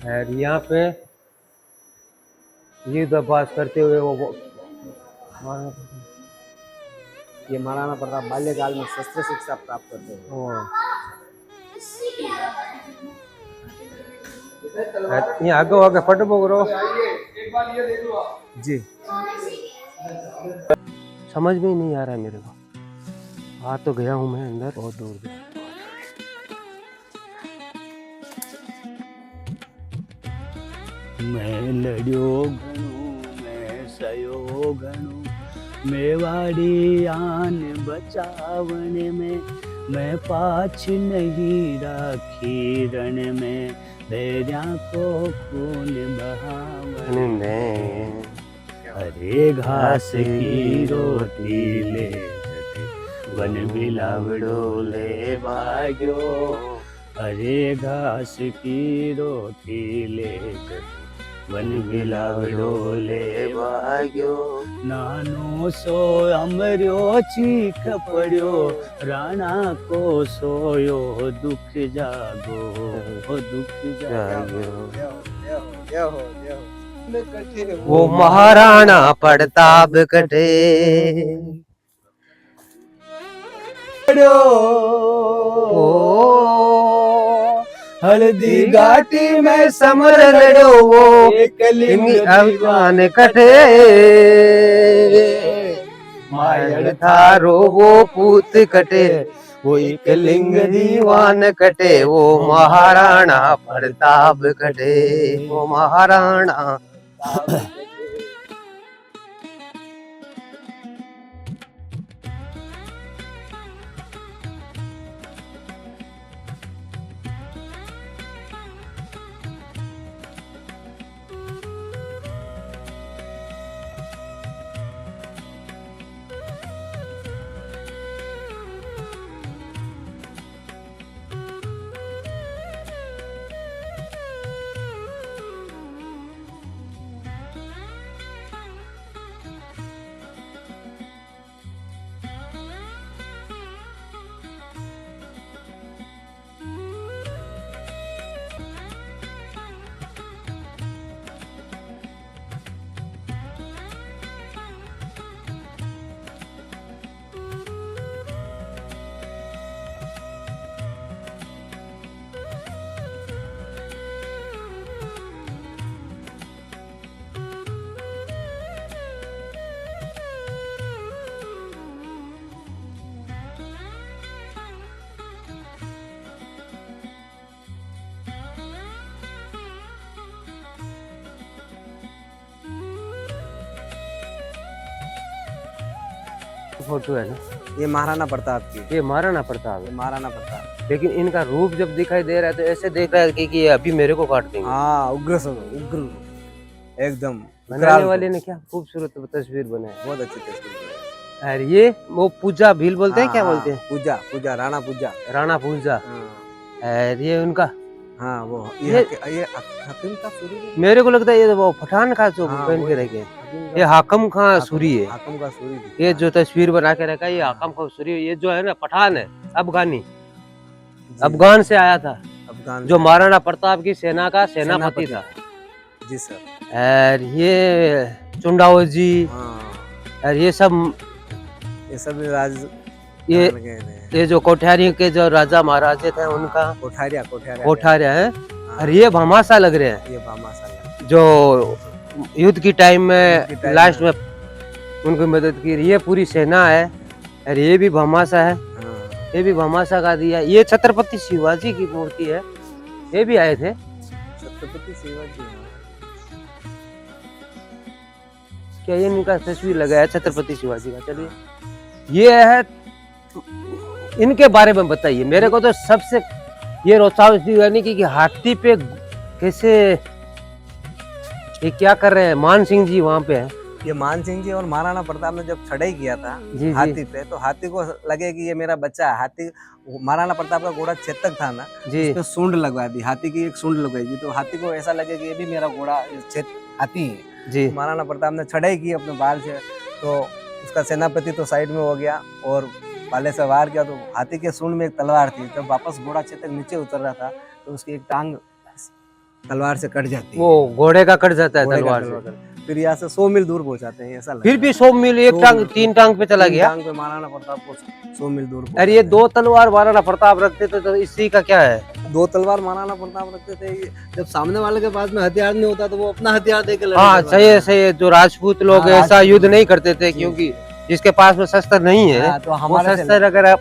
और यहाँ पे युद्धाभ्यास करते हुए ये महाराणा प्रताप बाल्यकाल में शस्त्र शिक्षा प्राप्त करते हैं। यहाँ आगे आगे फटबो करो जी। समझ में ही नहीं आ रहा है मेरे को। आ तो गया हूँ मैं अंदर, बहुत दूर से। मैं लड़ियो घणो मैं सयो घणो मेवाड़ी आन बचावन में मैं पाछ नहीं राखी रण में भेड़िया को खून बहावन में हरे घास की रोटी ले वन बिलावड़ो ले भाग्यो, हरे घास की रोटी लेकर वन बिलावड़ो ले भाग्यो, नानो सो अमर्यो चीख पड़्यो, राणा को सोयो दुख जागो, दुख जागो। वो महाराणा प्रताप कटे, हल्दी घाटी में समर लड़ो वो एकलिंग अभिमान कटे, मायड़ थारो वो पूत कटे, वो एकलिंग दीवान कटे, वो महाराणा प्रताप कटे, वो महाराणा। फोटो है ना, ये महाराणा प्रताप की, ये महाराणा प्रताप ये है, महाराणा प्रताप। लेकिन इनका रूप जब दिखाई दे रहा है तो ऐसे देख रहा है कि ये अभी मेरे को काट देंगे। हाँ, उग्र एकदम। बनाने वाले ने क्या खूबसूरत तस्वीर बनाई, बहुत अच्छी तस्वीर बनाई। और ये वो पूजा भील बोलते हैं, क्या बोलते हैं, पूजा, पूजा, राणा पूजा, राणा पूजा। हाँ, और ये उनका, हाँ वो ये हकीम का सूरी है। मेरे को लगता है ये वो पठान का जो हाँ, पहन के वही। रखे, ये हाकम खां सूरी है। हाकम का सूरी दिखता ये है। जो तस्वीर बना के रखा है ये हाकम खां सूरी, ये जो है ना पठान है, अफगानी, जी, अफगान से आया था, अफगान जो महाराणा प्रताप की सेना का सेनापति था। जी सर। और ये चुंडाओ जी, हाँ, और ये सब, ये सब राज ये गए थे। ये जो कोठारी के जो राजा महाराजे थे उनका कोठारिया कोठारिया है। हाँ, और ये भामाशा लग रहे हैं, ये भामाशाला जो युद्ध की टाइम में युद्ध की टाइम लास्ट में। में उनको मदद की। ये पूरी सेना है, और ये भी भामाशा है, हाँ, ये भी भामाशा का दिया। ये छत्रपति शिवाजी की मूर्ति है, ये भी आए थे। छत्रपति शिवाजी। हाँ। क्या ये इनका तस्वीर लगा है छत्रपति शिवाजी का? चलिए ये है, इनके बारे में बताइए मेरे को। तो सबसे ये रोचाव यानी कि हाथी पे कैसे ये क्या कर रहे हैं, मान सिंह जी वहाँ पे है। ये मान सिंह जी और महाराणा प्रताप ने जब चढ़ाई किया था जी। हाथी पे, तो हाथी को लगे कि ये मेरा बच्चा है। हाथी, महाराणा प्रताप का घोड़ा चेतक था ना, जी तो सूंड लगवा दी, हाथी की एक सूंड लगवाई थी, तो हाथी को ऐसा लगे कि ये भी मेरा घोड़ा हाथी है। जी। महाराणा प्रताप ने चढ़ाई की अपने बाल से, तो उसका सेनापति तो साइड में हो गया और भाले से वार किया, तो हाथी के सूंड में एक तलवार थी। जब वापस घोड़ा चेतक नीचे उतर रहा था तो उसकी एक टांग तलवार से कट जाती है, वो घोड़े का कट जाता है घोड़े का तलवार से। फिर यहाँ से 100 मील दूर पहुंचाते हैं, ऐसा लगता फिर है। भी 100 मील, एक 100 टांग मील। 3 टांग पे चला तीन गया। टांग पे महाराणा प्रताप को 100 मील दूर अरे ये 2 तलवार महाराणा प्रताप रखते थे, तो इसी का क्या है? 2 तलवार महाराणा प्रताप रखते थे। जब सामने वाले के पास में हथियार नहीं होता तो वो अपना हथियार देके लड़ते हाँ थे। सही है, सही है। जो राजपूत लोग हाँ, ऐसा राजपूत युद्ध लोग। नहीं करते थे, क्योंकि जिसके पास में शस्त्र नहीं है, हाँ, तो वो हमारे से शस्त्र अगर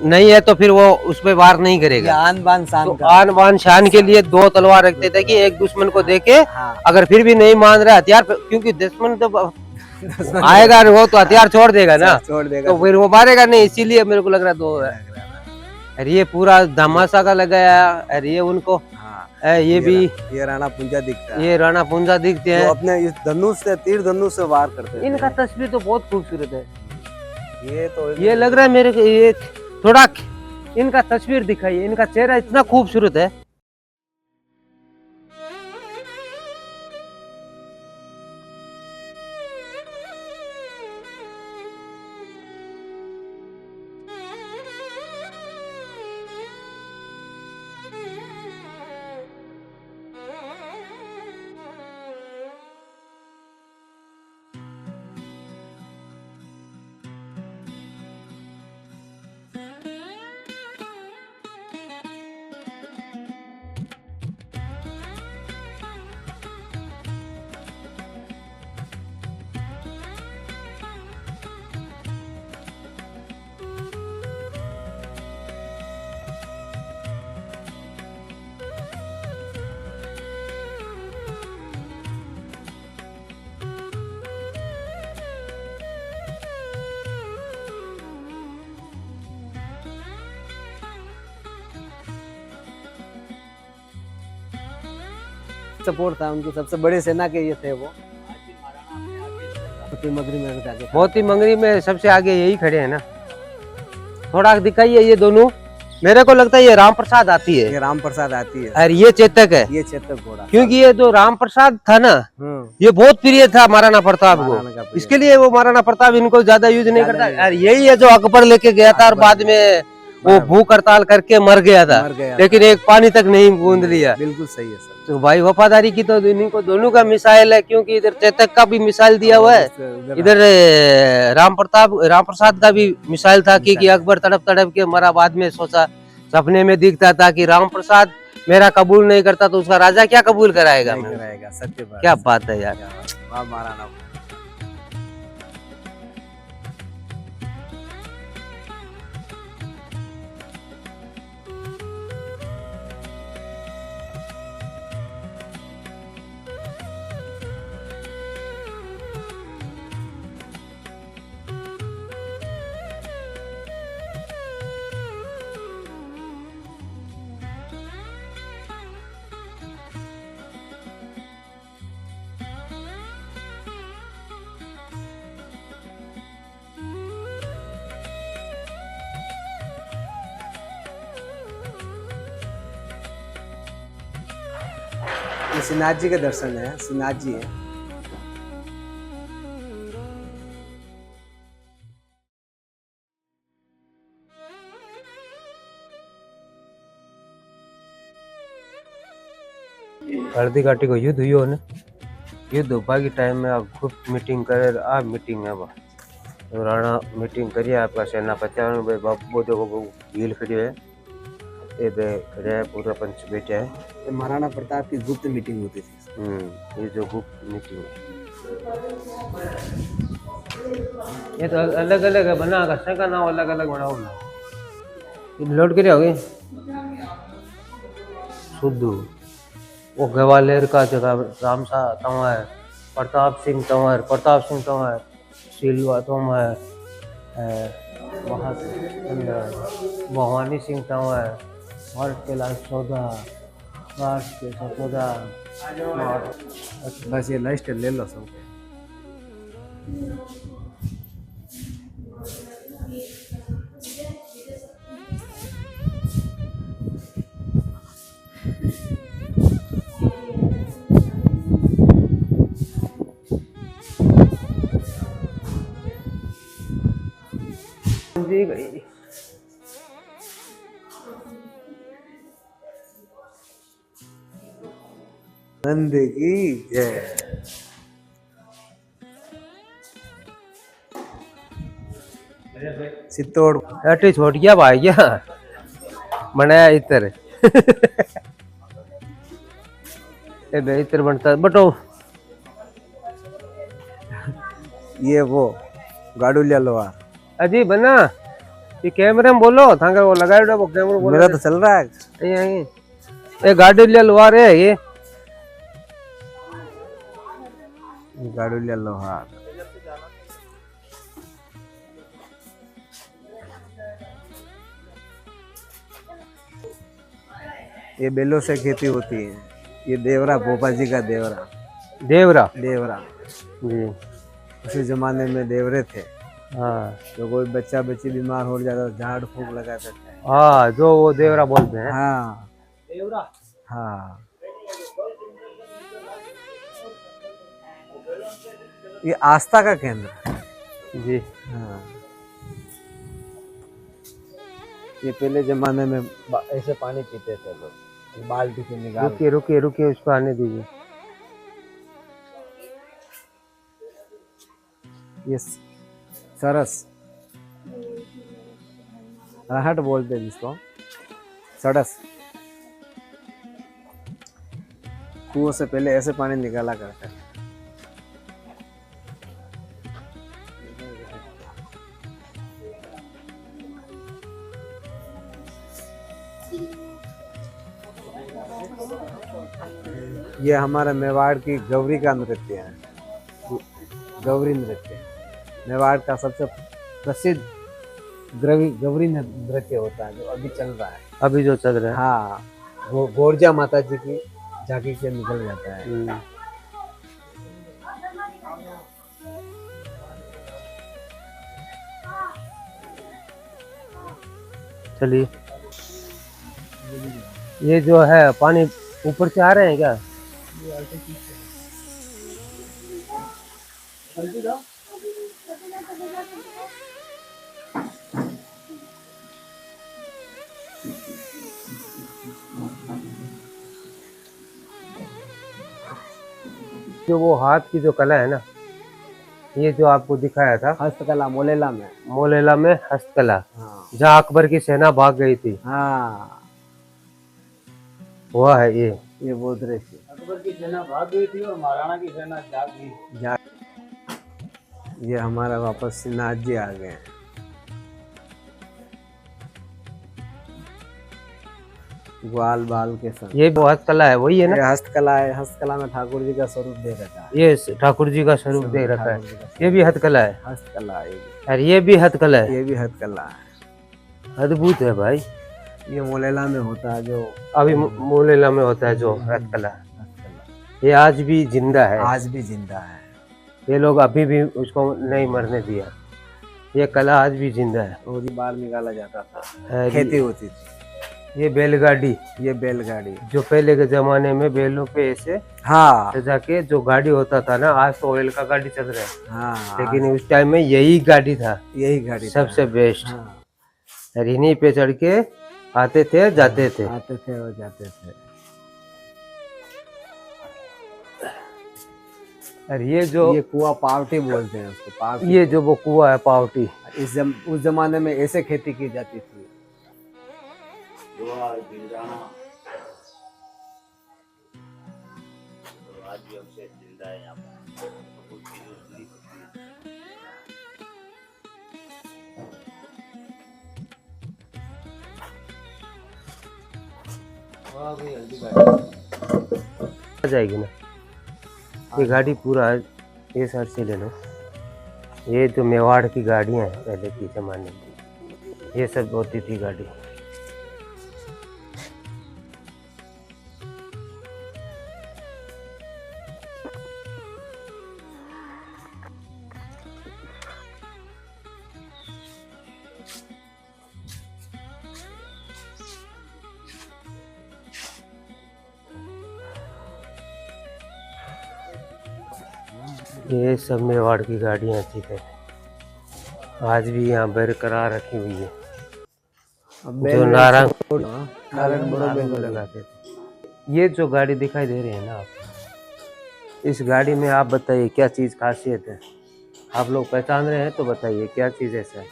नहीं है तो फिर वो उस पे वार नहीं ये करेगा। आन बान शान तो का। आन बान शान के लिए 2 तलवार रखते थे कि एक दुश्मन को देके, हाँ, अगर फिर भी नहीं मान रहा हथियार क्योंकि दुश्मन तो आएगा वो तो हथियार छोड़ देगा ना, छोड़ देगा। तो फिर वो मारेगा नहीं। इसीलिए मेरे को लग रहा है 2 है। और ये पूरा धमासा का लगाया, और ये उनको हाँ, ये भी, ये राणा पुंजा दिखता है, ये राणा पुंजा दिखते जो हैं। अपने इस धनुष से, तीर धनुष से वार करते थे। इनका तस्वीर तो बहुत खूबसूरत है। ये तो ये लग रहा है मेरे को, ये थोड़ा इनका तस्वीर दिखाइए, इनका चेहरा इतना खूबसूरत है। सपोर्ट था उनकी, सबसे बड़ी सेना के ये थे वो। मगरी में जाके मोती मंगरी में सबसे आगे यही खड़े हैं ना। थोड़ा दिखाइए ये दोनों, मेरे को लगता है ये राम प्रसाद आती है ये राम प्रसाद आती है, और ये चेतक है। ये चेतक घोड़ा। क्योंकि ये जो राम प्रसाद था ना, ये बहुत प्रिय था महाराणा प्रताप महाराणा का को, प्रिय। इसके लिए वो महाराणा प्रताप इनको ज्यादा यूज नहीं ज्यादा करता। नहीं और यही है जो अकबर लेके गया था और बाद में वो भूख हड़ताल करके मर गया था, मर गया लेकिन एक पानी तक नहीं बूंद लिया। बिल्कुल सही है सर। तो भाई वफादारी की तो इनको दोनों का मिसाइल है, क्योंकि इधर चेतक का भी मिसाइल दिया हुआ है, इधर राम प्रसाद का भी मिसाइल था कि अकबर तड़प तड़प के मरा, बाद में सोचा, सपने में दिखता था कि राम प्रसाद मेरा कबूल नहीं करता तो उसका राजा क्या कबूल कराएगा। सत्य बात। क्या बात है यार। वाह महाराणा। ये श्रीनाथ जी के दर्शन है, श्रीनाथ जी है। हल्दी घाटी को युद्ध हुई हो ने, युद्ध होपा की टाइम में आप खूब मीटिंग करे, आ मीटिंग है बा तो राणा मीटिंग करिए आपका सेनापति भाई बाबू देखो भील खड़ी है, ये बे खड़े है, पूरा पंच बैठे है। ये महाराणा प्रताप की गुप्त मीटिंग होती थी। ये जो गुप्त मीटिंग है, ये तो अलग अलग है बना का का नाम अलग अलग बनाओ ना। लोड करे हो गए सुद्धू, वो ग्वालियर का जगह रामसा तंवर, प्रताप सिंह तंवर, सिलवा तंवर, भवानी सिंह तंवर, भारत के लाल सौदा, राष्ट्र के सौदा। बस ये लिस्ट ले लो सब। जी गई नंद की जय। चित्तौड़ अटी छोड़ गया भाई क्या बनाया इतर ये बेहतर बनता बटो। ये वो गाडुलिया लोहार। अजी बना ये कैमरे में बोलो थांगे वो लगाए वो कैमरा बोलो। मेरा तो चल रहा है। ये गाड़ी ले लुआ रे ये गाडुलिया लोहार। ये बेलों से खेती होती है। ये देवरा, भोपा जी का देवरा। देवरा देवरा जी। उसी जमाने में देवरे थे। हाँ तो कोई बच्चा बच्ची बीमार हो जाता तो झाड़ फूक लगा सकता है। हाँ, जो वो देवरा बोलते हैं। हाँ हाँ, ये आस्था का केंद्र है। जी। हाँ, ये पहले जमाने में ऐसे पानी पीते थे लोग, बाल्टी से निकाल। रुकिए रुकिए रुकिए, उसको आने दीजिए। ये सरस, रहट बोलते हैं जिसको, सड़स। कुओं से पहले ऐसे पानी निकाला करता है। ये हमारा मेवाड़ की गौरी का नृत्य है, गौरी नृत्य। मेवाड़ का सबसे प्रसिद्ध गौरी नृत्य होता है, जो अभी चल रहा है। अभी जो चल रहा है। हाँ, वो गोरजा माता जी की झांकी से निकल जाता है। चलिए, ये जो है पानी ऊपर से आ रहे हैं क्या? जो वो हाथ की जो कला है ना, ये जो आपको दिखाया था हस्तकला मोलेला में। मोलेला में हस्तकला, हाँ जहाँ अकबर की सेना भाग गई थी, हाँ, वह है ये वो दृश्य। अकबर की सेना भाग गई थी और महाराणा की सेना जाग गई। ये हमारा वापस श्रीनाथ जी आ गए हैं। ग्वाल बाल के संग। ये वो हस्तकला है, वही है ना? ये हस्तकला है। हस्तकला में ठाकुर जी का स्वरूप दे रखा है। ये ठाकुर जी का स्वरूप दे रखा है। ये भी हस्तकला है। हस्तकला है ये भी। और ये भी हस्तकला है। ये भी हस्तकला है। अद्भुत है भाई। ये मोलेला में होता है, जो अभी मोलेला में होता है जो हस्तकला, ये आज भी जिंदा है। आज भी जिंदा है। ये लोग अभी भी उसको नहीं मरने दिया। ये कला आज भी जिंदा है। और ये बाल निकाला जाता था, है खेती होती थी। ये बैलगाड़ी, ये बैलगाड़ी जो पहले के जमाने में बैलों पे ऐसे हाँ सजा के जो गाड़ी होता था ना, आज तो ऑयल का गाड़ी चल रहा है, हाँ, लेकिन उस टाइम में यही गाड़ी था, यही गाड़ी सबसे बेस्ट। हाँ, और इन्हीं पे चढ़ के आते थे जाते थे। आते थे और जाते थे। और ये जो ये कुआं पावटी बोलते हैं उसको, पावटी। ये जो वो कुआं है पावटी, उस जमाने में ऐसे खेती की जाती थी। आ जाएगी ना ये गाड़ी पूरा। ये सर से ले लो। ये जो मेवाड़ की गाड़ियां हैं पहले के जमाने में, ये सब होती थी गाड़ी। ये सब मेवाड़ की गाड़ियाँ थी पहले, आज भी यहाँ बरकरार रखी हुई है। जो नारंग लगाते थे। ये जो गाड़ी दिखाई दे रही है ना आप, इस गाड़ी में आप बताइए क्या चीज़ खासियत है? आप लोग पहचान रहे हैं तो बताइए क्या चीज़ ऐसा है?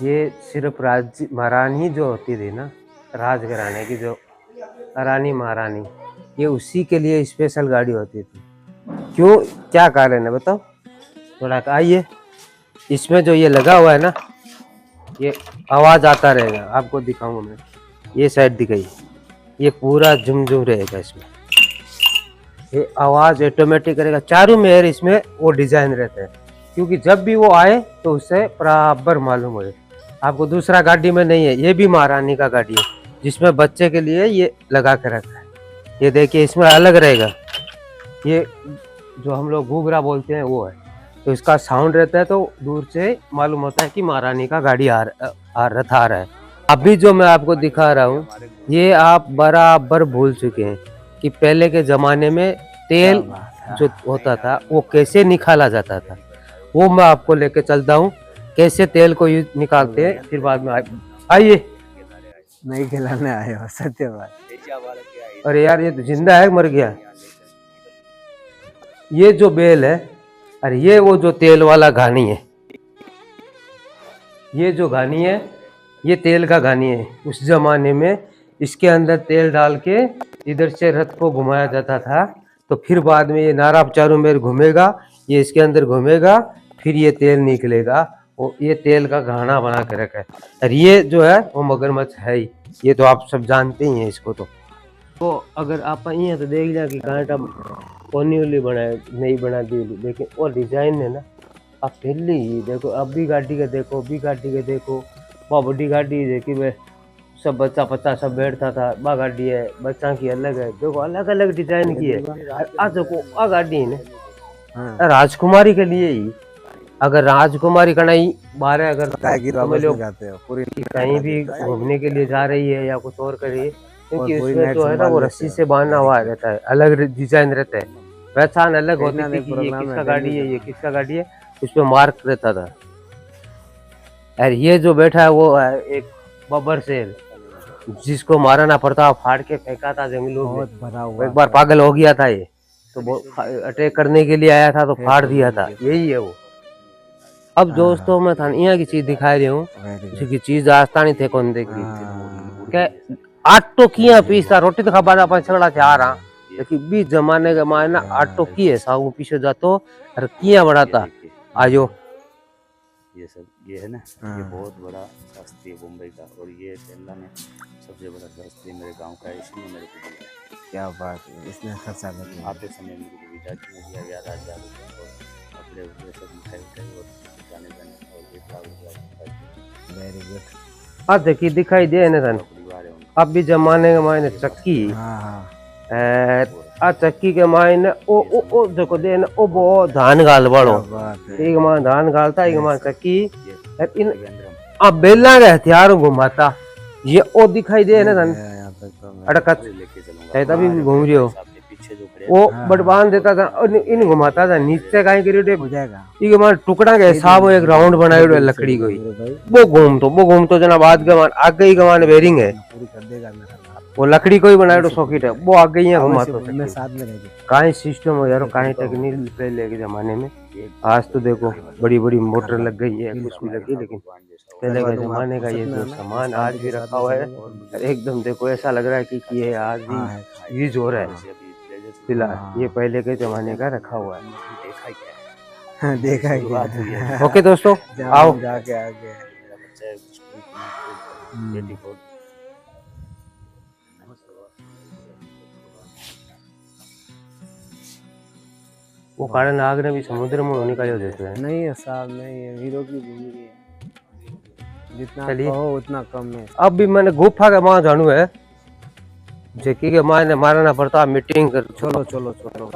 ये सिर्फ महारानी जो होती थी ना, राजघराने की जो रानी महारानी, ये उसी के लिए स्पेशल गाड़ी होती थी। क्यों, क्या कारण है बताओ थोड़ा? आइए, इसमें जो ये लगा हुआ है ना, ये आवाज़ आता रहेगा, आपको दिखाऊंगा मैं। ये साइड दिखाई, ये पूरा झुमझुम रहेगा इसमें, ये आवाज़ ऑटोमेटिक करेगा। चारों में इसमें वो डिज़ाइन रहता है, क्योंकि जब भी वो आए तो उससे बराबर मालूम हो। आपको दूसरा गाड़ी में नहीं है, ये भी महारानी का गाड़ी है, जिसमें बच्चे के लिए ये लगा के रखा है। ये देखिए, इसमें अलग रहेगा। ये जो हम लोग घूघरा बोलते हैं वो है, तो इसका साउंड रहता है तो दूर से मालूम होता है कि महारानी का गाड़ी रथ आ रहा है। अभी जो मैं आपको दिखा रहा हूँ ये आप बराबर भूल चुके हैं कि पहले के जमाने में तेल जो होता था वो कैसे निकाला जाता था, वो मैं आपको लेके चलता हूँ कैसे तेल को निकालते हैं। फिर बाद में आइए। नहीं खिलाने आए हो, सत्य बात। अरे यार ये तो जिंदा है मर गया। ये जो बेल है, अरे ये वो जो तेल वाला घानी है, ये जो घानी है ये तेल का घानी है। उस जमाने में इसके अंदर तेल डाल के इधर से रथ को घुमाया जाता था, तो फिर बाद में ये नारा चारों मेर घूमेगा, ये इसके अंदर घूमेगा, फिर ये तेल निकलेगा। वो ये तेल का घाना बना के रखा है। और ये जो है वो मगरमच्छ है ही, ये तो आप सब जानते ही हैं इसको। तो अगर आप यहाँ तो देख लिया कि कांटा कोनी वाली बनाए नहीं बना दी, लेकिन वो डिजाइन है ना, आप पहले ही देखो, अब भी गाड़ी के देखो, भी गाड़ी के देखो, बहुत बड़ी गाड़ी देखी मैं, सब बच्चा पच्चा सब बैठता था। बा गाड़ी है बच्चा की अलग है, देखो अलग अलग डिजाइन की है। आज देखो आ गाड़ी है ना राजकुमारी के लिए ही, अगर राजकुमारी कनाई बारह अगर कहीं भी घूमने के लिए जा रही है या कुछ और कर रही है, क्योंकि उसमें जो है ना वो रस्सी से बांधा हुआ रहता है, अलग डिजाइन रहता है, पहचान अलग होती थी कि ये किसका गाड़ी है, ये किसका गाड़ी है, उसमें मार्क रहता था। और ये जो बैठा है वो है एक बब्बर शेर, जिसको महाराणा प्रताप फाड़ के फेंका था जंगलों में। एक बार पागल हो गया था ये, तो वो अटैक करने के लिए आया था तो फाड़ दिया था, यही है वो। अब दोस्तों मैं था यहाँ की चीज दिखा रही हूँ, की चीज आस्ता नहीं थे कौन देखी क्या आटो किया पीसता, रोटी तो खबर अपन छगड़ा से आ रहा, लेकिन बीच जमाने के मायने ना आटो की है साहू पीछे जातो और किया बढ़ाता आजो। ये सब ये है ना, ये बहुत बड़ा शास्त्री है मुंबई का, और ये केरला में सबसे बड़ा शास्त्री मेरे गांव का है, इसने मेरे को दिया। क्या बात है, इसने खर्चा कर दिया। आते समय मेरे को विदाई में दिया 11,000 रुपये और कपड़े वपड़े सब मिठाई उठाई और जाने और ये था। Very good. अब देखिए दिखाई दे ना तन, अब भी जमाने के मायने चक्की आ चक्की के मायने ओ देखो दे ना ओ वो धान गाल बड़ो, एक मां धान गालता एक मां चक्की, इन अब बेला के हथियार घुमाता, ये ओ दिखाई दे ना तन अड़कत तभी भी घूम रही हो, वो बटबान देता था और इन घुमाता था नीचे कहीं गिरे हो जाएगा, ये मान टुकड़ा के हिसाब एक राउंड बनाए हुए लकड़ी को ही वो घूमतो जना बाद के मान आगे ही गमान बेरिंग है, वो लकड़ी को ही बनाए सॉकेट है, वो आगे ही घुमातो कहीं सिस्टम हो यार, कहीं टेक्निक पहले के जमाने में। आज तो देखो बड़ी बड़ी मोटर लग गई है, कुछ भी लगी, लेकिन पहले के जमाने का ये जो सामान आज भी रखा हुआ है एकदम देखो ऐसा लग रहा है कि ये आज भी यूज हो रहा है फिलहाल, ये पहले के जमाने का रखा हुआ है। देखा है। ओके दोस्तों आओ जाके आगे वो काले नाग ने भी समुद्र में निकाले देते हैं। नहीं है साहब, नहीं है, हीरो की भूमि है, जितना कहो उतना कम है। अब भी मैंने गुफा के वहां जानू है, जेकी के मायने महाराणा प्रताप मीटिंग कर चलो चलो चलो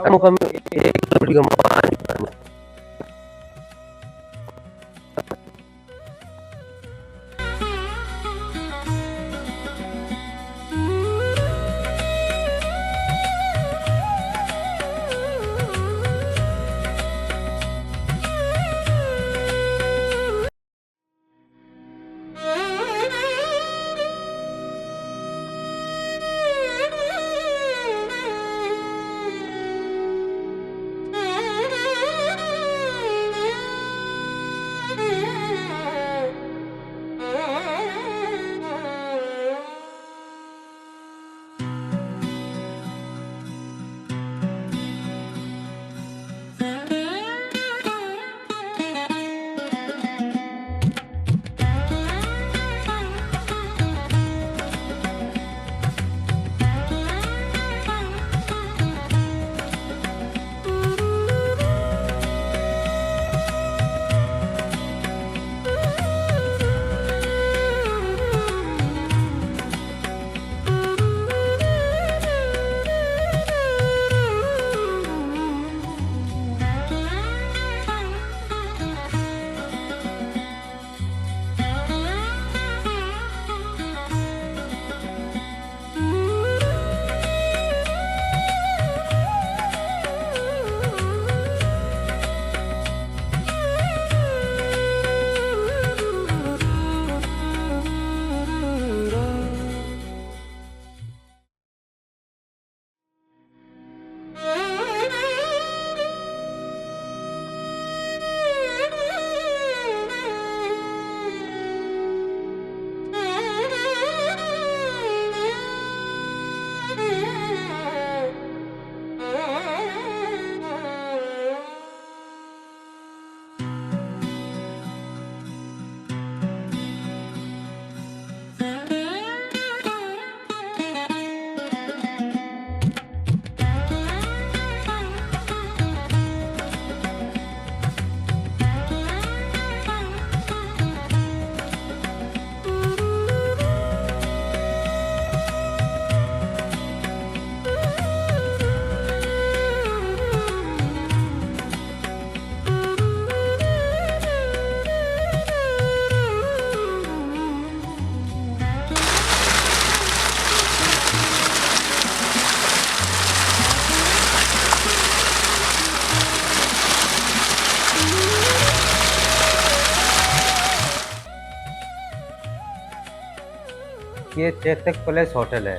ये चेतक पैलेस होटल है।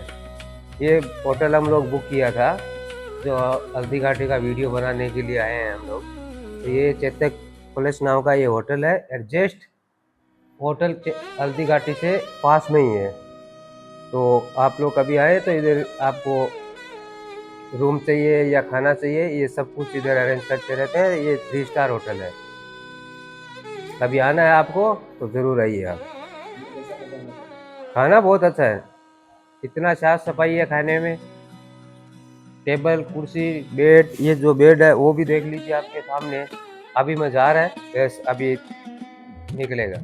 ये होटल हम लोग बुक किया था, जो हल्दी घाटी का वीडियो बनाने के लिए आए हैं हम लोग। तो ये चेतक पैलेस नाम का ये होटल है। एडजस्ट होटल हल्दी घाटी से पास में ही है। तो आप लोग कभी आए तो इधर आपको रूम चाहिए या खाना चाहिए, ये सब कुछ इधर अरेंज करते रहते हैं। ये 3 स्टार होटल है। कभी आना है आपको तो ज़रूर आइए आप। खाना बहुत अच्छा है, इतना साफ सफाई है खाने में। टेबल कुर्सी बेड, ये जो बेड है वो भी देख लीजिए आपके सामने। अभी मैं जा रहा है, बस अभी निकलेगा।